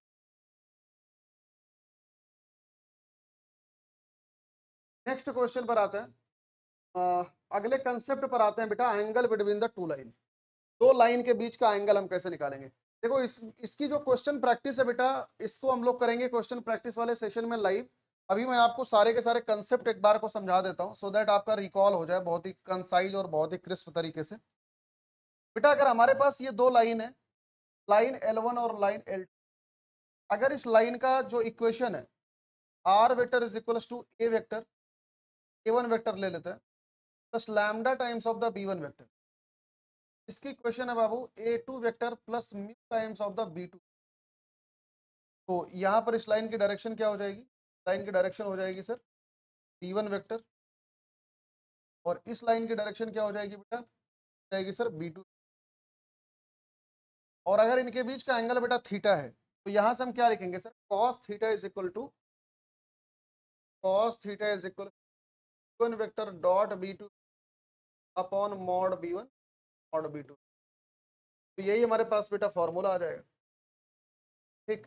नेक्स्ट क्वेश्चन पर आते हैं, अगले कंसेप्ट पर आते हैं बेटा, angle between the two line. दो लाइन के बीच का एंगल हम कैसे निकालेंगे। देखो इसकी जो क्वेश्चन प्रैक्टिस है बेटा, इसको हम लोग करेंगे क्वेश्चन प्रैक्टिस वाले सेशन में लाइव। अभी मैं आपको सारे के सारे कंसेप्ट एक बार को समझा देता हूँ सो दैट आपका रिकॉल हो जाए बहुत ही कंसाइज और बहुत ही क्रिस्प तरीके से। बेटा अगर हमारे पास ये दो लाइन है, लाइन L1 और लाइन L2, अगर इस लाइन का जो इक्वेशन है R vector is equals to A vector, A1 vector ले लेते हैं, plus lambda times of the B1 vector. इसकी इक्वेशन है बाबू A2 vector plus mu times of the B2। तो यहाँ पर इस लाइन की डायरेक्शन क्या हो जाएगी? लाइन की डायरेक्शन हो जाएगी सर B1 वेक्टर, और इस लाइन की डायरेक्शन क्या हो जाएगी बेटा? जाएगी सर B2। और अगर इनके बीच का एंगल बेटा थीटा है तो यहाँ से हम क्या लिखेंगे sir? cos theta is equal to cos theta is equal B1 vector dot B2 upon mod B1 mod B2। तो यही हमारे पास बेटा फॉर्मूला आ जाएगा। ठीक,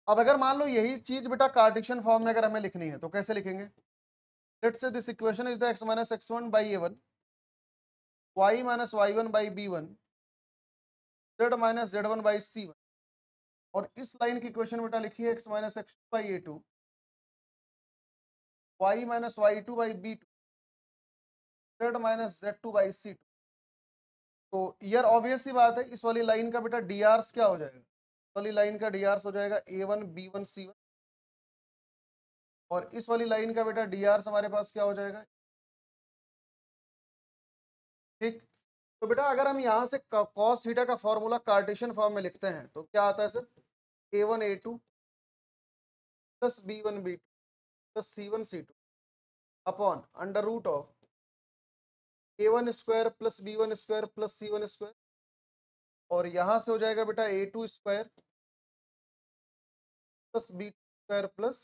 अब अगर मान लो यही चीज बेटा कार्टेशियन फॉर्म में अगर हमें लिखनी है तो कैसे लिखेंगे? Let's say this equation is the x minus x1 by a1 y minus y1 by b1 z minus z1 by c1, और इस लाइन की इक्वेशन बेटा लिखी है x minus x2 by a2 y minus y2 by b2 z minus z2 by c2। तो यार obvious सी बात है इस वाली लाइन का बेटा डी आर्स क्या हो जाएगा? इस वाली लाइन का डी आर्स हो जाएगा a1 b1 c1, और इस वाली लाइन का बेटा डी आर्स हमारे पास क्या हो जाएगा? ठीक, तो बेटा अगर हम यहाँ से cos थीटा का फॉर्मूला कार्टेशियन फॉर्म में लिखते हैं तो क्या आता है sir? a1 a2 plus b1 b2 plus c1 c2 upon under root of a1 square plus b1 square plus c1 square, और यहाँ से हो जाएगा बेटा a2 square plus b2 square plus.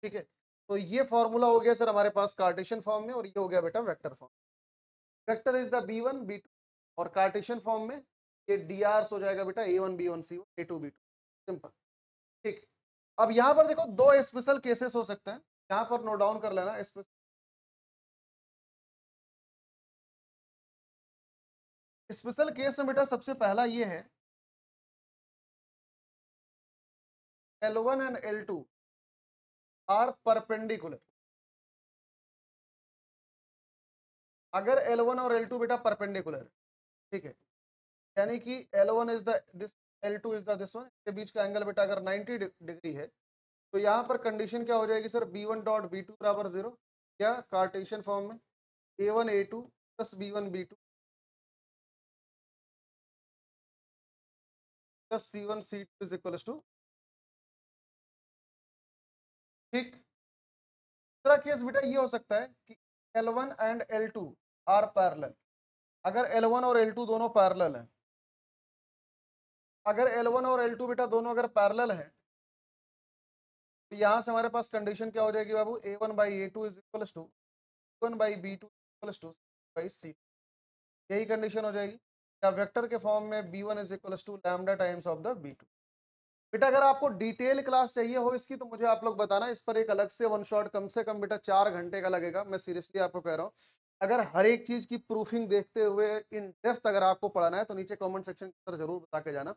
ठीक है, तो ये फॉर्मूला हो गया सर हमारे पास कार्टेशियन फॉर्म में, और ये हो गया बेटा vector form. Vector is the b1 b2, और कार्टेशियन फॉर्म में ये dr हो जाएगा बेटा a1 b1 c1 a2 b2, simple. ठीक, अब यहाँ पर देखो दो स्पेशल केसेस हो सकते हैं, यहाँ पर नोट डाउन कर लेना। स्पेशल केस में बेटा सबसे पहला ये है L1 and L2 are perpendicular. अगर L1 और L2 बेटा परपेंडिकुलर, ठीक है, यानी कि L1 is the this, L2 is the this one, के बीच का एंगल बेटा अगर 90 डिग्री है तो यहाँ पर कंडीशन क्या हो जाएगी सर? B1 डॉट B2 बराबर 0, या कार्टेशियन फॉर्म में A1 A2 plus B1 B2 plus C1 C2 is equal to. ठीक, दूसरा केस बेटा ये हो सकता है कि L1 and L2 are parallel. अगर L1 और L2 दोनों पैरेलल हैं, अगर L1 और L2 बेटा दोनों अगर पैरेलल हैं तो यहाँ से हमारे पास कंडीशन क्या हो जाएगी बाबू? A1 by A2 is equal to A1 by B2 equal to by C। यही कंडीशन हो जाएगी, या वेक्टर के फॉर्म में B1 is equal to lambda times of the B2। बेटा अगर आपको डिटेल क्लास चाहिए हो इसकी तो मुझे आप लोग बताना, इस पर एक अलग से वन शॉट कम से कम बेटा 4 घंटे का लगेगा, मैं सीरियसली आपको कह रहा हूँ। अगर हर एक चीज की प्रूफिंग देखते हुए इन डेप्थ अगर आपको पढ़ना है तो नीचे कमेंट सेक्शन के अंदर जरूर बता के जाना,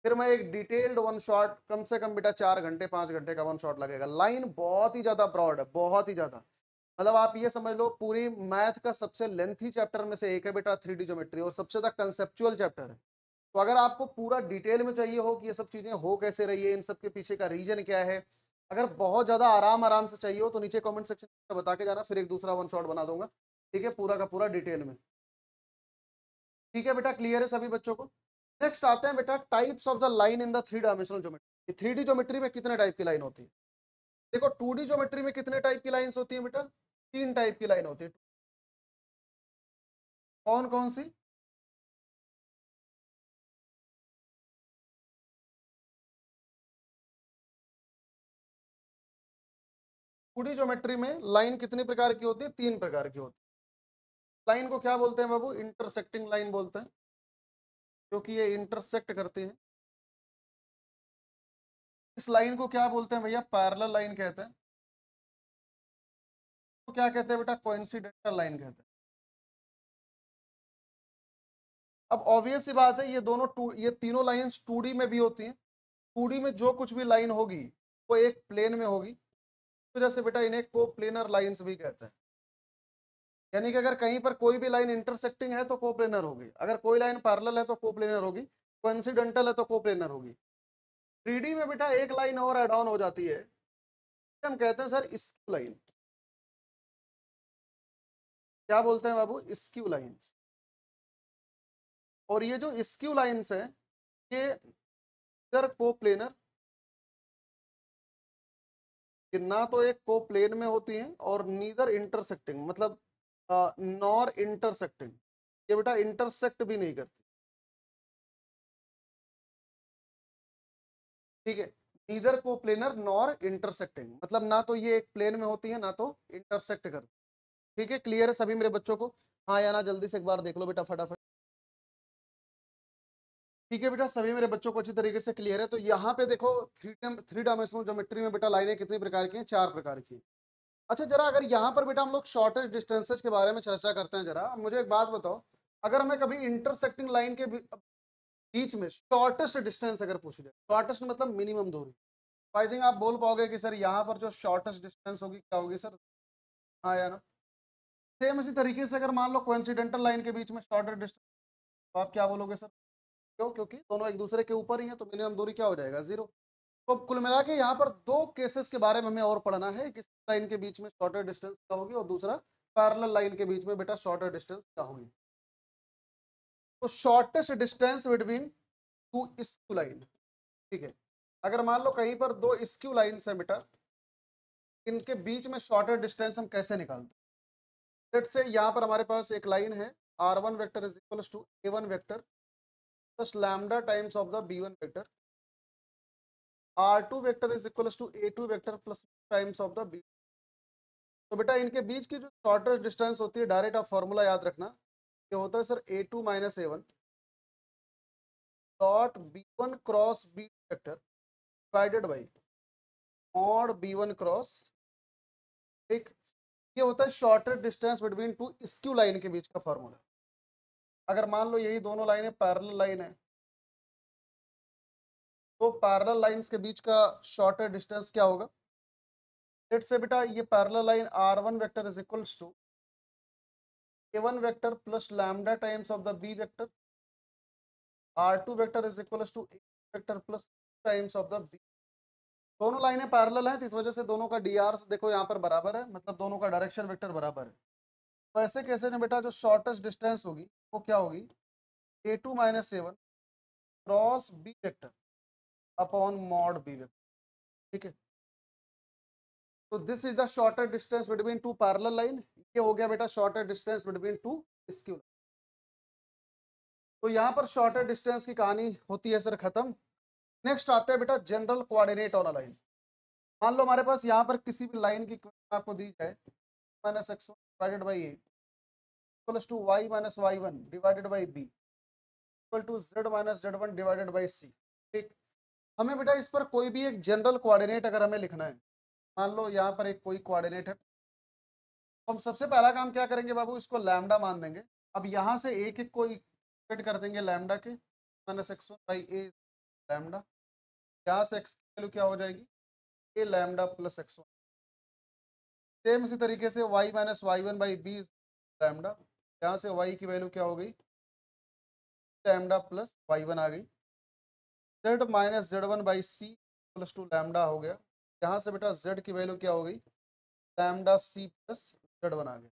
फिर मैं एक डिटेल्ड वन शॉट कम से कम बेटा 4 घंटे 5 घंटे का वन शॉट लगेगा। लाइन बहुत ही ज्यादा ब्रॉड है, बहुत ही ज्यादा, मतलब आप ये समझ लो पूरी मैथ का सबसे लेंथी चैप्टर में से एक है बेटा 3D ज्योमेट्री, और सबसे ज्यादा कंसेप्चुअल चैप्टर है। तो अगर आपको पूरा डिटेल में चाहिए हो कि ये सब चीजें हो कैसे रही है, इन सब के पीछे का रीजन क्या है, अगर बहुत ज्यादा आराम आराम से चाहिए हो तो नीचे कमेंट सेक्शन में बता के जाना, फिर एक दूसरा वन शॉट बना दूंगा, ठीक है, पूरा का पूरा डिटेल में। ठीक है बेटा, क्लियर है सभी बच्चों को? नेक्स्ट आते हैं बेटा types of the line in the 3 dimensional geometry. 3D geometry में कितने टाइप की लाइन होती है? देखो 2D ज्योमेट्री में कितने टाइप की लाइंस होती है बेटा? 3 टाइप की लाइन होती है। कौन कौन सी? टूडी ज्योमेट्री में लाइन कितनी प्रकार की होती है? 3 प्रकार की होती है। लाइन को क्या बोलते हैं बाबू? इंटरसेक्टिंग लाइन बोलते हैं, क्योंकि ये इंटरसेक्ट करती है। इस लाइन को क्या बोलते हैं भैया? पैरेलल लाइन कहते हैं। तो क्या कहते हैं बेटा? कोइंसिडेंटल लाइन कहते हैं। अब ऑब्वियस सी बात है ये दोनों ये तीनों लाइंस 2D में भी होती हैं। 2D में जो कुछ भी लाइन होगी वो एक प्लेन में होगी, इस वजह से बेटा इन्हें कोप्लेनर लाइंस भी कहते हैं। यानी कि अगर कहीं पर कोई भी लाइन इंटरसेक्टिंग है तो कोप्लेनर होगी, अगर कोई लाइन पैरेलल है तो कोप्लेनर होगी, कोइंसिडेंटल है तो कोप्लेनर होगी। 3D में बेटा एक लाइन और ऐड ऑन हो जाती है, हम कहते हैं सर स्क्यू लाइन। क्या बोलते हैं बाबू? Skew lines. और ये जो स्क्यू लाइंस है ये इधर कोप्लेनर, कि ना तो एक कोप्लेन में होती हैं और नीदर इंटरसेक्टिंग, मतलब नॉर इंटरसेक्टिंग, ये बेटा इंटरसेक्ट भी नहीं करती। ठीक है, नीदर कोप्लेनर नॉर इंटरसेक्टिंग, मतलब ना तो ये एक प्लेन में होती है ना तो इंटरसेक्ट करती। ठीक है, क्लियर है सभी मेरे बच्चों को? हाँ या ना, जल्दी से एक बार देख लो बेटा फटाफट। ठीक है बेटा, सभी मेरे बच्चों को अच्छी तरीके से क्लियर है। तो यहाँ पे देखो थ्री डायमेंशनल ज्योमेट्री में बेटा लाइनें कितनी प्रकार की हैं? 4 प्रकार की। अच्छा जरा अगर यहाँ पर बेटा हम लोग शॉर्टेस्ट डिस्टेंसेज के बारे में चर्चा करते हैं, जरा मुझे एक बात बताओ, अगर हमें कभी इंटरसेक्टिंग लाइन के बीच में शॉर्टेस्ट डिस्टेंस अगर पूछ जाए, शॉर्टेस्ट मतलब मिनिमम दूरी, तो आई थिंक आप बोल पाओगे कि सर यहाँ पर जो शॉर्टेस्ट डिस्टेंस होगी क्या होगी सर? हाँ या ना? सेम इसी तरीके से अगर मान लो कोइंसिडेंटल लाइन के बीच में शॉर्टेस्ट डिस्टेंस, तो आप क्या बोलोगे सर? क्यों? क्योंकि दोनों एक दूसरे के ऊपर ही है, तो मिनिमम दूरी क्या हो जाएगा? 0। तो कुल मिला के यहाँ पर 2 केसेस के बारे में हमें और पढ़ना है, कि लाइन के बीच में शॉर्टर डिस्टेंस क्या होगी और दूसरा पैरेलल लाइन के बीच में बेटा शॉर्टर डिस्टेंस क्या होगी। तो shortest distance between 2 skew line. ठीक है, अगर मान लो कहीं पर 2 स्क्यू लाइन्स हैं बेटा, इनके बीच में शॉर्टर डिस्टेंस हम कैसे निकालते हैं? लेट्स से यहाँ पर हमारे पास एक लाइन है, r1 vector is equals to a1 vector plus lambda times of the b1 vector, r2 vector is equals to a2 vector plus times of the b। तो बेटा इनके बीच की जो शॉर्टेस्ट डिस्टेंस होती है, डायरेक्ट आप फॉर्मूला याद रखना, ये होता है sir a2 minus a1 dot b1 cross b vector divided by mod b1 cross. ठीक, ये होता है shortest distance between 2 skew line के बीच का फॉर्मूला। अगर मान लो यही दोनों लाइनें पैरेलल लाइन है, तो पैरेलल लाइंस के बीच का शॉर्टेस्ट डिस्टेंस क्या होगा? लेट्स से बेटा ये parallel line r1 vector is equals to a1 vector plus lambda times of the b vector, r2 vector is equals to a vector plus times of the b। दोनों लाइनें parallel हैं, तो इस वजह से दोनों का dr देखो यहाँ पर बराबर है, मतलब दोनों का डायरेक्शन वेक्टर बराबर है। तो ऐसे कैसे ना बेटा जो शॉर्टेस्ट डिस्टेंस होगी वो क्या होगी? a2 minus a1 cross b vector upon mod b vector. ठीक है, तो this is the shorter distance between 2 parallel line. ये हो गया बेटा shorter distance between 2 skew line. तो यहाँ पर शॉर्टर डिस्टेंस की कहानी होती है सर खत्म। नेक्स्ट आते हैं बेटा general coordinate on a line. मान लो हमारे पास यहाँ पर किसी भी लाइन की आपको दी जाए minus X divided by A plus two Y minus Y one divided by B equal to Z minus Z one divided by C. ठीक, हमें बेटा इस पर कोई भी एक जनरल कोऑर्डिनेट अगर हमें लिखना है, मान लो यहाँ पर एक कोई कोऑर्डिनेट है, तो हम सबसे पहला काम क्या करेंगे बाबू? इसको लैम्डा मान देंगे। अब यहाँ से एक एक को इक्वेट कर देंगे लैम्डा के, minus X one by A lambda, यहाँ से एक्स की वैल्यू क्या हो जाएगी? A lambda plus X one. Same इसी तरीके से Y minus Y one by B lambda, यहाँ से वाई की वैल्यू क्या हो गई? लैम्डा प्लस वाई वन आ गई। Z minus Z one by C plus two lambda हो गया, यहाँ से बेटा जेड की वैल्यू क्या हो गई? Lambda C plus Z one आ गया।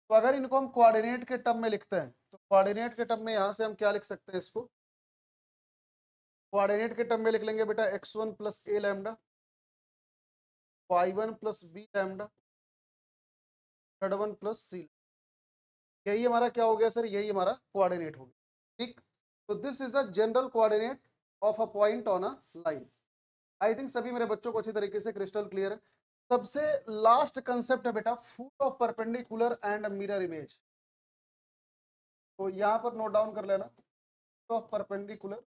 तो अगर इनको हम कोऑर्डिनेट के टर्म में लिखते हैं, तो कोऑर्डिनेट के टर्म में यहाँ से हम क्या लिख सकते हैं? इसको कोऑर्डिनेट के टर्म में लिख लेंगे बेटा X one plus A lambda, Y one plus B lambda, Z one plus C. यही हमारा क्या हो गया सर? यही हमारा कोऑर्डिनेट हो गया। ठीक, तो this is the general coordinate of a point on a line. I think सभी मेरे बच्चों को अच्छी तरीके से क्रिस्टल क्लियर है। सबसे लास्ट कंसेप्ट है बेटा फूट of perpendicular and mirror image. तो यहाँ पर नोट डाउन कर लेना, फूट of perpendicular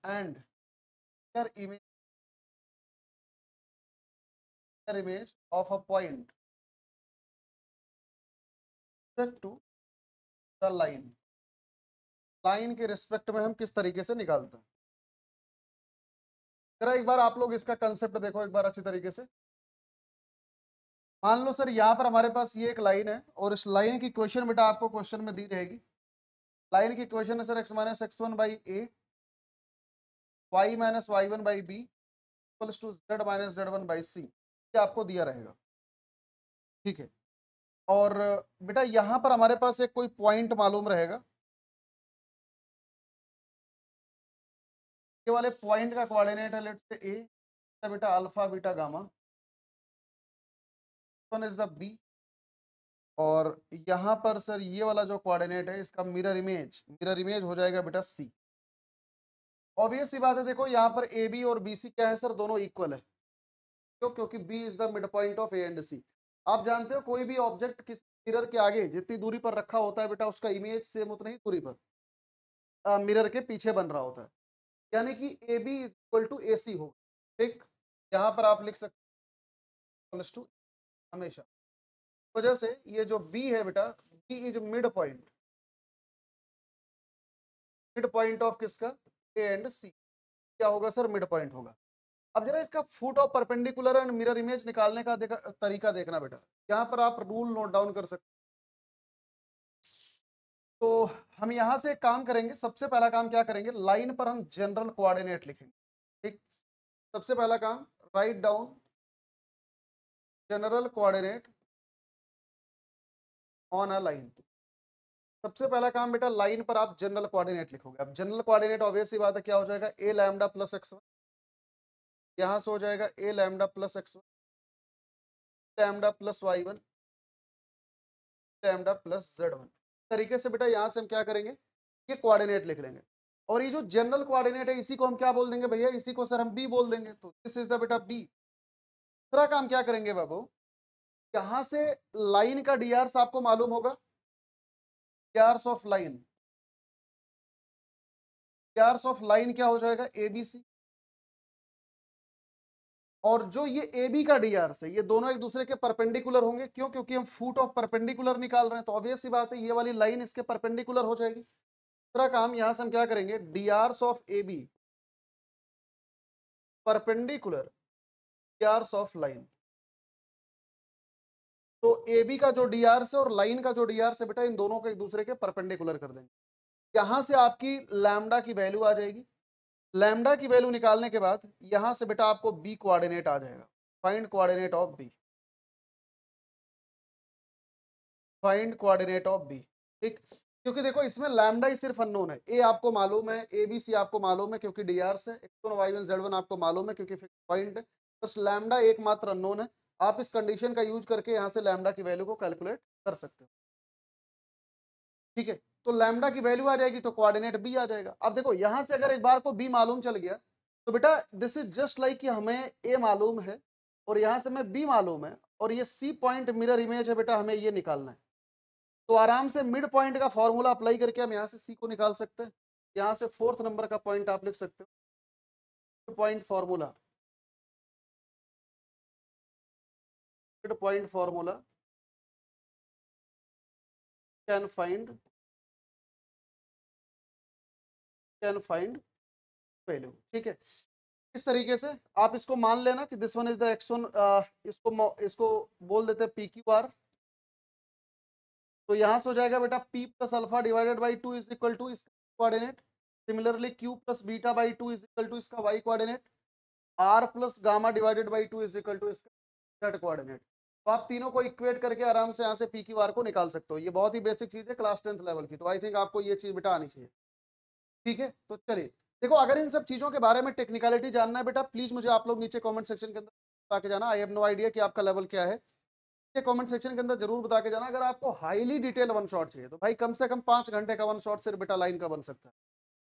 and mirror image of a point two the line. Line के रिस्पेक्ट में हम किस तरीके से निकालते हैं? जरा एक बार आप लोग इसका कंसेप्ट देखो एक बार अच्छी तरीके से। मान लो सर यहाँ पर हमारे पास ये एक लाइन है और इस लाइन की इक्वेशन बेटा आपको क्वेश्चन में दी रहेगी। लाइन की इक्वेशन है sir x minus x1 by A, y minus y1 by B equals to z minus z1 by C, ये आपको दिया रहेगा। ठीक है, और बेटा यहाँ पर हमारे पास एक कोई पॉइंट मालूम रहेगा, ये वाले पॉइंट का कोऑर्डिनेट है लेट्स से ए, बेटा alpha beta gamma, one is the B, और यहाँ पर सर ये वाला जो कोऑर्डिनेट है इसका मिरर इमेज हो जाएगा बेटा सी। ऑब्वियस सी बात है, देखो यहाँ पर ए बी और बी सी क्या है सर, दोनों इक्वल है। क्यों? क्योंकि B is the mid point of A and C. आप जानते हो कोई भी ऑब्जेक्ट किसी मिरर के आगे जितनी दूरी पर रखा होता है बेटा उसका इमेज सेम उतनी ही दूरी पर मिरर के पीछे बन रहा होता है, यानी कि A B is equal to A C होगा। ठीक, यहाँ पर आप लिख सकते हैं टू हमेशा, वजह से ये जो बी है बेटा, B is mid point of किसका, ए एंड सी। क्या होगा सर, मिड पॉइंट होगा। अब जरा इसका foot of perpendicular and mirror image निकालने का तरीका देखना बेटा, यहाँ पर आप रूल नोट डाउन कर सकते। तो हम यहाँ से एक काम करेंगे, सबसे पहला काम क्या करेंगे, लाइन पर हम जनरल कोऑर्डिनेट लिखेंगे। ठीक, सबसे पहला काम write down general coordinate on a line. सबसे पहला काम बेटा लाइन पर आप जनरल कोऑर्डिनेट लिखोगे। अब जनरल कोऑर्डिनेट ऑब्वियस सी बात है क्या हो जाएगा, ए लैम्डा प्लस x1, यहाँ से हो जाएगा A lambda plus x1 lambda plus y1 lambda plus z1। तरीके से बेटा यहाँ से हम क्या करेंगे, ये कोऑर्डिनेट लिख लेंगे, और ये जो जनरल कोऑर्डिनेट है इसी को हम क्या बोल देंगे भैया, इसी को सर हम बी बोल देंगे। तो दिस इज द बेटा बी। दूसरा काम क्या करेंगे बाबू, यहाँ से लाइन का डी आपको मालूम होगा, D of line, D of line क्या हो जाएगा, एबीसी। और जो ये ए बी का डी आर है, ये दोनों एक दूसरे के परपेंडिकुलर होंगे। क्यों? क्योंकि हम फुट ऑफ परपेंडिकुलर निकाल रहे हैं, तो ऑब्वियस सी बात है ये वाली लाइन इसके परपेंडिकुलर हो जाएगी। दूसरा काम यहां से हम क्या करेंगे, D Rs of A B perpendicular D Rs of line. तो ए बी का जो डी आर है और लाइन का जो डी आर है बेटा, इन दोनों को एक दूसरे के परपेंडिकुलर कर देंगे। यहां से आपकी लैम्डा की वैल्यू आ जाएगी। लैम्डा की वैल्यू निकालने के बाद यहां से बेटा आपको बी कोऑर्डिनेट आ जाएगा। Find coordinate of B, find coordinate of B. ठीक, क्योंकि देखो इसमें लैम्डा ही सिर्फ अननोन है, ए आपको मालूम है, ए बी सी आपको मालूम है क्योंकि डी आर से, x1 y1 z1 आपको मालूम है क्योंकि फिक्स पॉइंट है, बस लैम्डा एकमात्र अननोन है। आप इस कंडीशन का यूज करके यहाँ से लैम्डा की वैल्यू को कैलकुलेट कर सकते हो। ठीक है, तो लैम्डा की वैल्यू आ जाएगी तो कोऑर्डिनेट बी आ जाएगा। अब देखो यहाँ से अगर एक बार को बी मालूम चल गया तो बेटा दिस इज जस्ट लाइक कि हमें ए मालूम है और यहाँ से हमें बी मालूम है, और ये सी पॉइंट मिरर इमेज है बेटा, हमें ये निकालना है। तो आराम से मिड पॉइंट का फॉर्मूला अप्लाई करके हम यहाँ से सी को निकाल सकते हैं। यहाँ से 4th नंबर का पॉइंट आप लिख सकते हो, point formula, mid point formula can find value. ठीक है, इस तरीके से आप इसको मान लेना कि this one is the x1, इसको बोल देते हैं पी क्यू आर। तो यहां से हो जाएगा बेटा p plus alpha divided by 2 is equal to इसका coordinate. Similarly q plus beta by 2 is equal to इसका y coordinate. r plus gamma divided by 2 is equal to इसका z कोऑर्डिनेट। तो आप तीनों को इक्वेट करके आराम से यहाँ से पी क्यू आर को निकाल सकते हो। ये बहुत ही बेसिक चीज है क्लास 10th लेवल की, तो आई थिंक आपको ये चीज बेटा आनी चाहिए। ठीक है, तो चलिए देखो, अगर इन सब चीजों के बारे में टेक्निकलिटी जानना है बेटा, प्लीज मुझे आप लोग नीचे कमेंट सेक्शन के अंदर बता के जाना। आई हैव नो आइडिया कि आपका लेवल क्या है, ये कमेंट सेक्शन के अंदर जरूर बता के जाना। अगर आपको हाईली डिटेल वन शॉट चाहिए तो भाई कम से कम 5 घंटे का वन शॉट सिर्फ बेटा लाइन का बन सकता है।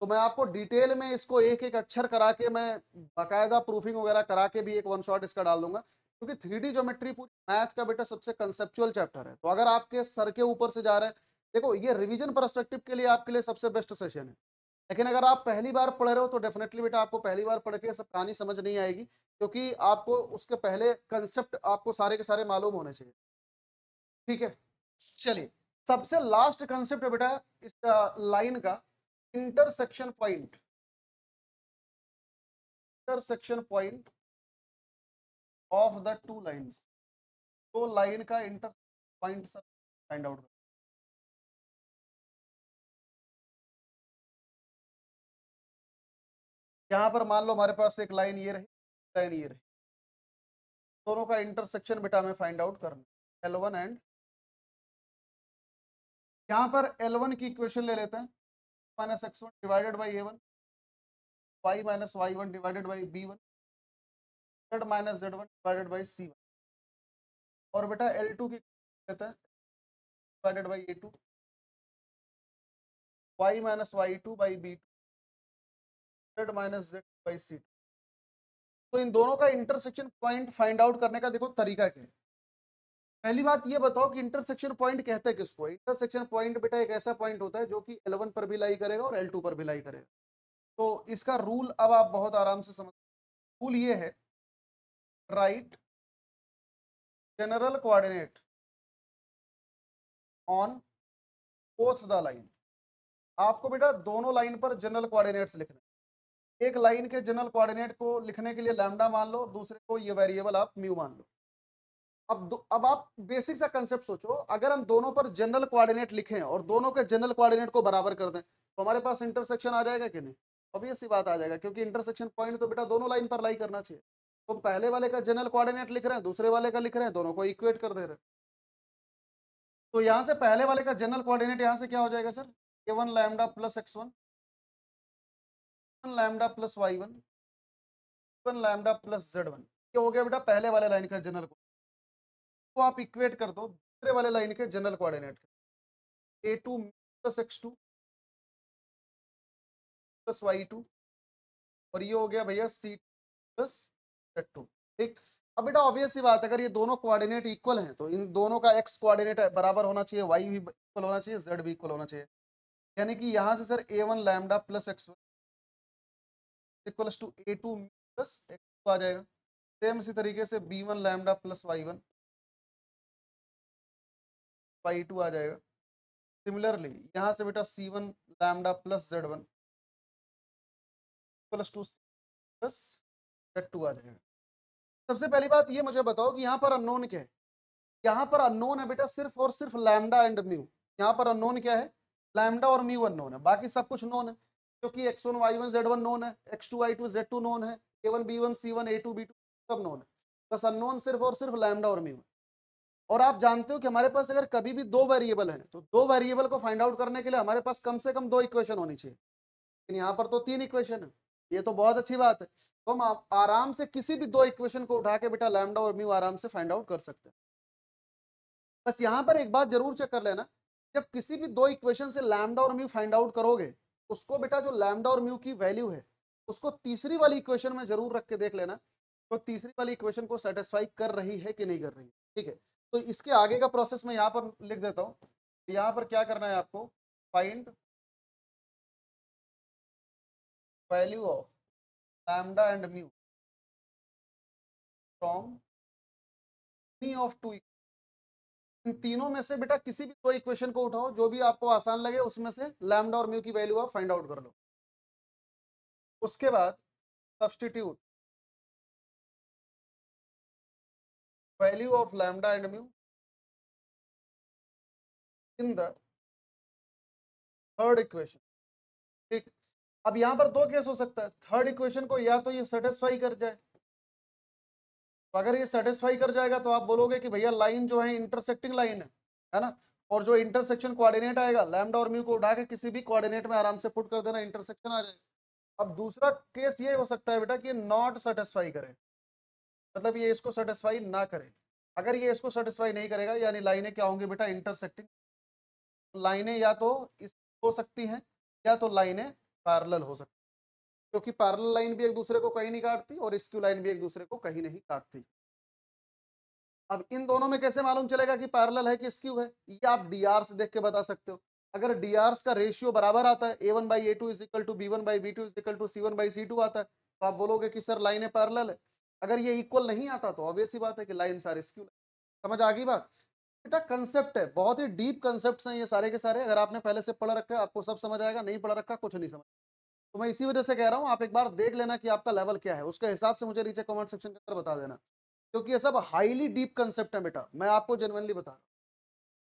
तो मैं आपको डिटेल में इसको एक एक अक्षर करा के, मैं बाकायदा प्रूफिंग वगैरह करा के भी एक वन शॉट इसका डाल दूंगा, क्योंकि 3D ज्योमेट्री पूरी मैथ का बेटा सबसे कंसेप्चुअल चैप्टर है। तो अगर आपके सर के ऊपर से जा रहे हैं, देखो ये रिवीजन पर्सपेक्टिव के लिए आपके लिए सबसे बेस्ट सेशन है। लेकिन अगर आप पहली बार पढ़ रहे हो तो डेफिनेटली बेटा आपको पहली बार पढ़ के सब कहानी समझ नहीं आएगी, क्योंकि आपको उसके पहले कंसेप्ट आपको सारे के सारे मालूम होने चाहिए। ठीक है, चलिए सबसे लास्ट कंसेप्ट है बेटा इस लाइन का, intersection point. Intersection point of the two lines, तो लाइन का inter point sir find out. यहाँ पर मान लो हमारे पास एक लाइन ये रही, लाइन ये रही, दोनों का इंटरसेक्शन बेटा हमें फाइंड आउट करना, L1 एंड, यहाँ पर L1 की इक्वेशन ले लेते हैं, minus x1 divided by a1, y minus y1 divided by b1, z minus z1 divided by c1, और बेटा L2 की लेते हैं divided by a2, y minus y2 by b2, z minus z by c2। तो इन दोनों का intersection point find out करने का देखो तरीका क्या है। पहली बात ये बताओ कि इंटरसेक्शन पॉइंट कहते हैं किसको। इंटरसेक्शन पॉइंट बेटा एक ऐसा पॉइंट होता है जो कि L1 पर भी लाई करेगा और L2 पर भी लाई करेगा। तो इसका रूल अब आप बहुत आराम से समझ, रूल ये है, right general coordinate on both the line. आपको बेटा दोनों लाइन पर जनरल कोऑर्डिनेट्स लिखने, एक लाइन के जनरल कोऑर्डिनेट को लिखने के लिए लैम्डा मान लो, दूसरे को ये वेरिएबल आप म्यू मान लो। अब आप बेसिक सा कंसेप्ट सोचो, अगर हम दोनों पर जनरल कोऑर्डिनेट लिखें और दोनों के जनरल कोऑर्डिनेट को बराबर कर दें तो हमारे पास इंटरसेक्शन आ जाएगा कि नहीं? ऑब्वियस सी बात आ जाएगा, क्योंकि इंटरसेक्शन पॉइंट तो बेटा दोनों लाइन पर लाई करना चाहिए। तो हम पहले वाले का जनरल कोऑर्डिनेट लिख रहे हैं, दूसरे वाले का लिख रहे हैं, दोनों को इक्वेट कर दे रहे हैं। तो यहाँ से पहले वाले का जनरल कोऑर्डिनेट यहाँ से क्या हो जाएगा sir, a1 lambda plus x1, lambda plus y1, lambda plus z1। ये हो गया बेटा पहले वाले लाइन का जनरल, तो आप इक्वेट कर दो दूसरे वाले लाइन के general coordinate, a2 plus x2 plus y2, और ये हो गया भैया c प्लस z2। ठीक, अब बेटा ऑब्वियस सी बात है, अगर ये दोनों कोऑर्डिनेट इक्वल हैं तो इन दोनों का x कोऑर्डिनेट बराबर होना चाहिए, y भी इक्वल होना चाहिए, z भी इक्वल होना चाहिए। यानी कि यहाँ से sir a1 lambda plus x1 equals to a2 plus x2 आ जाएगा। सेम इसी तरीके से b1 lambda plus y1 y2 आ जाएगा। सिमिलरली यहाँ से बेटा c1 lambda plus z1 plus two plus z2 आ जाएगा। सबसे पहली बात ये मुझे बताओ कि यहाँ पर अननोन क्या है। यहाँ पर अननोन है बेटा सिर्फ और सिर्फ लैम्डा एंड म्यू। यहाँ पर अननोन क्या है, लैम्डा और म्यू अननोन है, बाकी सब कुछ नोन है, क्योंकि x1 y1 z1 नोन है, x2 y2 z2 नोन है, a1 b1 c1 a2 b2 सब नोन है, बस अननोन सिर्फ और सिर्फ लैम्डा और म्यू है। और आप जानते हो कि हमारे पास अगर कभी भी दो वेरिएबल हैं तो दो वेरिएबल को फाइंड आउट करने के लिए हमारे पास कम से कम दो इक्वेशन होनी चाहिए, लेकिन यहाँ पर तो तीन इक्वेशन है। ये तो बहुत अच्छी बात है, तो हम आराम से किसी भी दो इक्वेशन को उठा के बेटा लैम्डा और म्यू आराम से फाइंड आउट कर सकते हैं। बस यहाँ पर एक बात जरूर चेक कर लेना, जब किसी भी दो इक्वेशन से लैम्डा और म्यू फाइंड आउट करोगे, उसको बेटा जो लैम्डा और म्यू की वैल्यू है उसको तीसरी वाली इक्वेशन में जरूर रख के देख लेना, तो तीसरी वाली इक्वेशन को सेटिस्फाई कर रही है कि नहीं कर रही है। ठीक है, तो इसके आगे का प्रोसेस मैं यहाँ पर लिख देता हूँ। यहाँ पर क्या करना है आपको, find value of lambda and mu from any of two, इन तीनों में से बेटा किसी भी दो इक्वेशन को उठाओ, जो भी आपको आसान लगे उसमें से लैम्डा और म्यू की वैल्यू आप फाइंड आउट कर लो। उसके बाद substitute value of lambda and mu in the third equation. ठीक, अब यहाँ पर दो केस हो सकता है, थर्ड इक्वेशन को या तो ये सेटिस्फाई कर जाए, तो अगर ये सेटिस्फाई कर जाएगा तो आप बोलोगे कि भैया लाइन जो है इंटरसेक्टिंग लाइन है ना, और जो इंटरसेक्शन कोऑर्डिनेट आएगा लैम्डा और म्यू को उठा के किसी भी कोऑर्डिनेट में आराम से पुट कर देना, इंटरसेक्शन आ जाएगा। अब दूसरा केस ये हो सकता है बेटा कि नॉट सेटिस्फाई करे, मतलब ये इसको सेटिस्फाई ना करे। अगर ये इसको सेटिस्फाई नहीं करेगा यानी लाइनें क्या होंगी बेटा, इंटरसेक्टिंग लाइनें या तो इस हो सकती हैं या तो लाइनें पैरेलल हो सकती, क्योंकि पैरेलल लाइन भी एक दूसरे को कहीं नहीं काटती और स्क्यू लाइन भी एक दूसरे को कहीं नहीं काटती। अब इन दोनों में कैसे मालूम चलेगा कि पैरेलल है कि स्क्यू है, ये आप डीआर से देख के बता सकते हो। अगर डीआर का रेशियो बराबर आता है a1/a2 is equal to b1/b2 is equal to c1/c2 आता है, तो आप बोलोगे कि सर लाइनें पैरेलल है। अगर ये इक्वल नहीं आता तो ऑब्वियस ही बात है कि लाइन सारे स्क्यू। समझ आ गई बात? बेटा कंसेप्ट है, बहुत ही डीप कंसेप्ट हैं ये सारे के सारे, अगर आपने पहले से पढ़ रखा है आपको सब समझ आएगा, नहीं पढ़ रखा कुछ नहीं समझ। तो मैं इसी वजह से कह रहा हूँ आप एक बार देख लेना कि आपका लेवल क्या है, उसके हिसाब से मुझे नीचे कमेंट सेक्शन के अंदर बता देना, क्योंकि ये सब हाईली डीप कंसेप्ट है बेटा, मैं आपको जेन्युइनली बता रहा हूँ।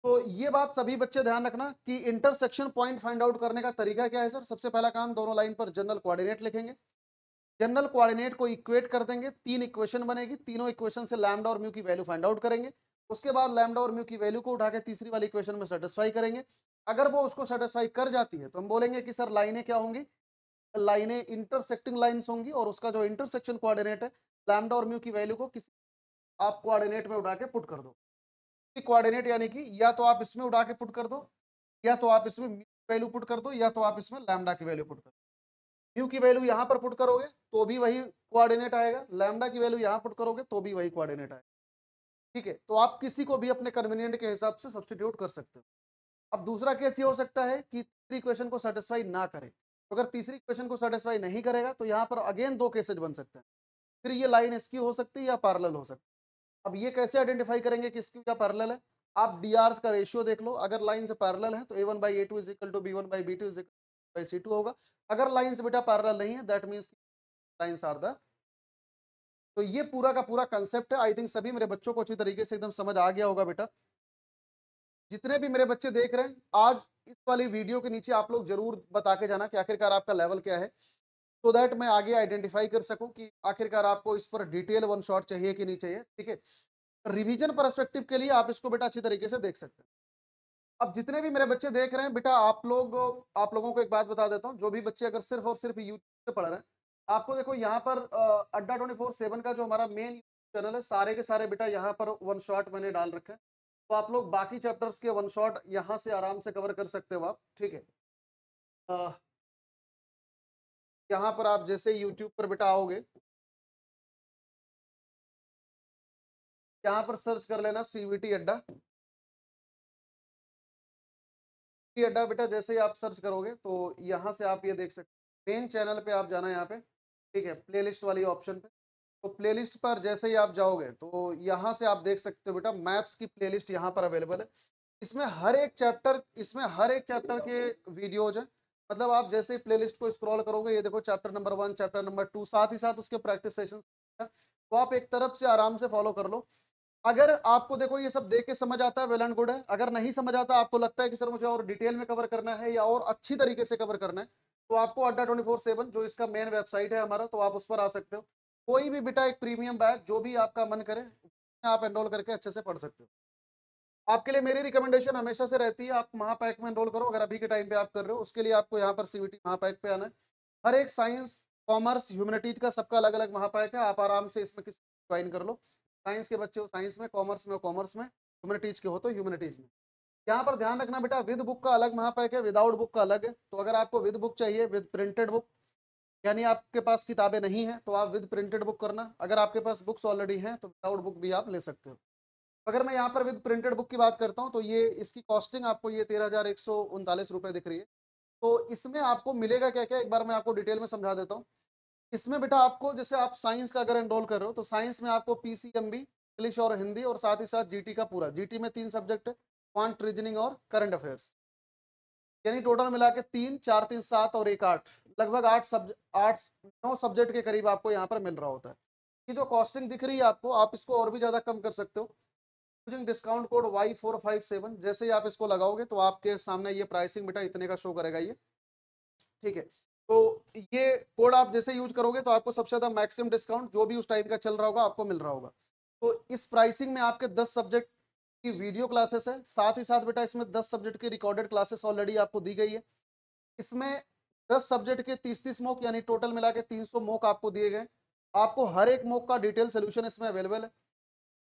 तो ये बात सभी बच्चे ध्यान रखना कि इंटरसेक्शन पॉइंट फाइंड आउट करने का तरीका क्या है सर। सबसे पहला काम, दोनों लाइन पर जनरल कोऑर्डिनेट लिखेंगे, जनरल कोऑर्डिनेट को इक्वेट कर देंगे, 3 इक्वेशन बनेगी, तीनों इक्वेशन से लैम्डा और म्यू की वैल्यू फाइंड आउट करेंगे। उसके बाद लैम्डा और म्यू की वैल्यू को उठा के तीसरी वाली इक्वेशन में सेटिस्फाई करेंगे। अगर वो उसको सेटिस्फाई कर जाती है तो हम बोलेंगे कि सर लाइनें क्या होंगी, लाइनें इंटरसेक्टिंग लाइन्स होंगी, और उसका जो इंटरसेक्शन कोऑर्डिनेट है लैम्डा और म्यू की वैल्यू को किसी आप कोऑर्डिनेट में उठा के पुट कर दो। कोऑर्डिनेट यानी कि या तो आप इसमें उठा के पुट कर दो, या तो आप इसमें म्यू की वैल्यू पुट कर दो, या तो आप इसमें लैम्डा की वैल्यू पुट कर दो। म्यू की वैल्यू यहाँ पर पुट करोगे तो भी वही कोऑर्डिनेट आएगा, लैम्डा की वैल्यू यहाँ पुट करोगे तो भी वही कोऑर्डिनेट आएगा। ठीक है, तो आप किसी को भी अपने कन्वीनियंट के हिसाब से सब्स्टिट्यूट कर सकते हो। अब दूसरा केस ये हो सकता है कि तीसरी इक्वेशन को सेटिस्फाई ना करे, तो अगर तीसरी इक्वेशन को सेटिस्फाई नहीं करेगा तो यहाँ पर अगेन 2 केसेज बन सकते हैं। फिर ये लाइन इसकी हो सकती है या पैरेलल हो सकती है। अब ये कैसे आइडेंटिफाई करेंगे कि इसकी क्या पैरेलल है, आप डीआर का रेशियो देख लो, अगर लाइन से पैरेलल है तो a1/a2 is equal to b1/b2 is equal by c2 होगा। अगर लाइन से बेटा पैरेलल नहीं है that means lines are the, तो ये पूरा का पूरा कंसेप्ट है। आई थिंक सभी मेरे बच्चों को अच्छी तरीके से एकदम समझ आ गया होगा बेटा। जितने भी मेरे बच्चे देख रहे हैं आज इस वाली वीडियो के नीचे आप लोग जरूर बता के जाना कि आखिरकार आपका लेवल क्या है, सो दैट मैं आगे आइडेंटिफाई कर सकूं कि आखिरकार आपको इस पर डिटेल वन शॉट चाहिए कि नहीं चाहिए। ठीक है, रिवीजन परस्पेक्टिव के लिए आप इसको बेटा अच्छी तरीके से देख सकते हैं। अब जितने भी मेरे बच्चे देख रहे हैं बेटा, आप लोगों को एक बात बता देता हूँ, जो भी बच्चे अगर सिर्फ और सिर्फ यूट्यूब से पढ़ रहे हैं, आपको देखो यहाँ पर अड्डा 24/7 का जो हमारा मेन चैनल है, सारे के सारे बेटा यहाँ पर वन शॉट मैंने डाल रखे हैं, तो आप लोग बाकी चैप्टर्स के वन शॉट यहाँ से आराम से कवर कर सकते हो आप। ठीक है, अ, यहाँ पर आप जैसे यूट्यूब पर बेटा आओगे, यहाँ पर सर्च कर लेना सीवीटी अड्डा। अड्डा बेटा जैसे ही आप सर्च करोगे तो यहाँ से आप ये देख सकते, मेन चैनल पे आप जाना यहाँ पे। ठीक है, प्लेलिस्ट वाली ऑप्शन पे, तो प्लेलिस्ट पर जैसे ही आप जाओगे तो यहाँ से आप देख सकते हो बेटा मैथ्स की प्लेलिस्ट यहाँ पर अवेलेबल है। इसमें हर एक चैप्टर के वीडियोज हैं। मतलब आप जैसे ही प्लेलिस्ट को स्क्रॉल करोगे, ये देखो चैप्टर नंबर 1, चैप्टर नंबर 2, साथ ही साथ उसके प्रैक्टिस सेशन, तो आप एक तरफ से आराम से फॉलो कर लो। अगर आपको देखो ये सब देख के समझ आता है वेल एंड गुड है, अगर नहीं समझ आता, आपको लगता है कि सर मुझे और डिटेल में कवर करना है या और अच्छी तरीके से कवर करना है, तो आपको अड्डा 24/7 जो इसका मेन वेबसाइट है हमारा, तो आप उस पर आ सकते हो। कोई भी बेटा एक प्रीमियम बैच जो भी आपका मन करे आप एनरोल करके अच्छे से पढ़ सकते हो। आपके लिए मेरी रिकमेंडेशन हमेशा से रहती है आप महापैक में एनरोल करो, अगर अभी के टाइम पे आप कर रहे हो, उसके लिए आपको यहाँ पर सीवीटी महापैक पे आना है। हर एक साइंस, कॉमर्स, ह्यूमैनिटीज का सबका अलग अलग महापैक है, आप आराम से इसमें किसी ज्वाइन कर लो। साइंस के बच्चे हो साइंस में, कॉमर्स में हो कॉमर्स में, ह्यूमैनिटीज के हो तो ह्यूमैनिटीज में। यहाँ पर ध्यान रखना बेटा, विद बुक का अलग महापैक है, विदाउट बुक का अलग है। तो अगर आपको विद बुक चाहिए, विद प्रिंटेड बुक, यानी आपके पास किताबें नहीं है तो आप विद प्रिंटेड बुक करना। अगर आपके पास बुक्स ऑलरेडी हैं तो विदाउट बुक भी आप ले सकते हो। अगर मैं यहाँ पर विद प्रिंटेड बुक की बात करता हूँ तो ये इसकी कॉस्टिंग आपको ये 13,139 रुपये दिख रही है। तो इसमें आपको मिलेगा क्या क्या, एक बार मैं आपको डिटेल में समझा देता हूँ। इसमें बेटा आपको, जैसे आप साइंस का अगर एनरोल कर रहे हो तो साइंस में आपको पीसीएमबी, इंग्लिश और हिंदी, और साथ ही साथ जीटी का पूरा, जीटी में 3 सब्जेक्ट है, क्वांट, रीजनिंग और करंट अफेयर्स, यानी टोटल मिला के 3, 4, 3, 7 और 1, 8, लगभग 9 सब्जेक्ट के करीब आपको यहाँ पर मिल रहा होता है। ये जो कॉस्टिंग दिख रही है आपको, आप इसको और भी ज़्यादा कम कर सकते हो यूजिंग डिस्काउंट कोड Y457। जैसे ही आप इसको लगाओगे तो आपके सामने ये प्राइसिंग बेटा इतने का शो करेगा ये। ठीक है, तो ये कोड आप जैसे यूज करोगे तो आपको सबसे ज्यादा मैक्सिमम डिस्काउंट जो भी उस टाइम का चल रहा होगा आपको मिल रहा होगा। तो इस प्राइसिंग में आपके 10 सब्जेक्ट की वीडियो क्लासेस है, साथ ही साथ बेटा इसमें 10 सब्जेक्ट की रिकॉर्डेड क्लासेस ऑलरेडी आपको दी गई है। इसमें 10 सब्जेक्ट के 30-30 मॉक, यानी टोटल मिला के 300 मॉक आपको दिए गए। आपको हर एक मॉक का डिटेल सोल्यूशन इसमें अवेलेबल है।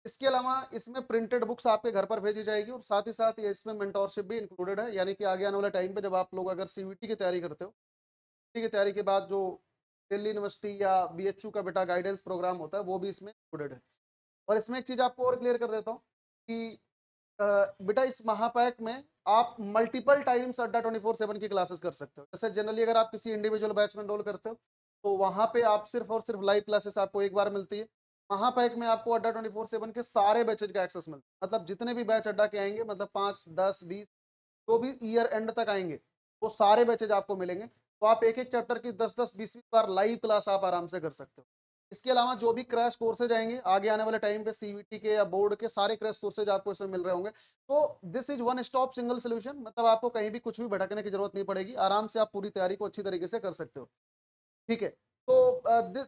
इसके अलावा इसमें प्रिंटेड बुक्स आपके घर पर भेजी जाएगी, और साथ ही साथ ये इसमें मेंटोरशिप भी इंक्लूडेड है, यानी कि आगे आने वाले टाइम पे जब आप लोग अगर सीवीटी की तैयारी करते हो, सीवीटी की तैयारी के बाद जो दिल्ली यूनिवर्सिटी या बीएचयू का बेटा गाइडेंस प्रोग्राम होता है वो भी इसमें इंक्लूडेड है। और इसमें एक चीज़ आपको और क्लियर कर देता हूँ कि बेटा इस महापैक में आप मल्टीपल टाइम्स अड्डा 24/7 की क्लासेस कर सकते हो। जैसे जनरली अगर आप किसी इंडिविजुअल बैच में एनरोल करते हो तो वहाँ पे आप सिर्फ और सिर्फ लाइव क्लासेस आपको एक बार मिलती है। महापैक में आपको अड्डा 24/7 के सारे बैचेज का एक्सेस मिलता है, मतलब जितने भी बैच अड्डा के आएंगे, मतलब 5, 10, 20 जो भी ईयर एंड तक आएंगे वो सारे बैचेज आपको मिलेंगे। तो आप एक-एक चैप्टर की 10-10, 20-20 बार लाइव क्लास आप आराम से कर सकते हो। इसके अलावा जो भी क्रैश कोर्सेज आएँगे, आगे आने वाले टाइम पे सीवीटी के या बोर्ड के सारे क्रैश कोर्सेज आपको इसमें मिल रहे होंगे। तो this is one stop single solution, मतलब आपको कहीं भी कुछ भी भटकने की ज़रूरत नहीं पड़ेगी। आराम से आप पूरी तैयारी को अच्छी तरीके से कर सकते हो। ठीक है। तो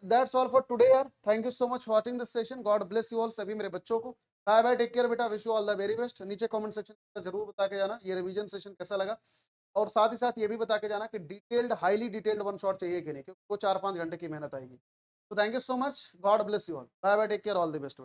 दैट्स ऑल फॉर टुडे यार। Thank you so much for watching this session. God bless you all, सभी मेरे बच्चों को। बाय बाय, टेक केयर बेटा, wish you all the very best. नीचे कमेंट सेक्शन में ज़रूर बता के जाना ये रिवीजन सेशन कैसा लगा, और साथ ही साथ ये भी बता के जाना कि detailed, highly detailed one shot चाहिए कि नहीं, क्योंकि वो 4-5 घंटे की मेहनत आएगी। तो thank you so much, God bless you all, bye bye, take care, all the best.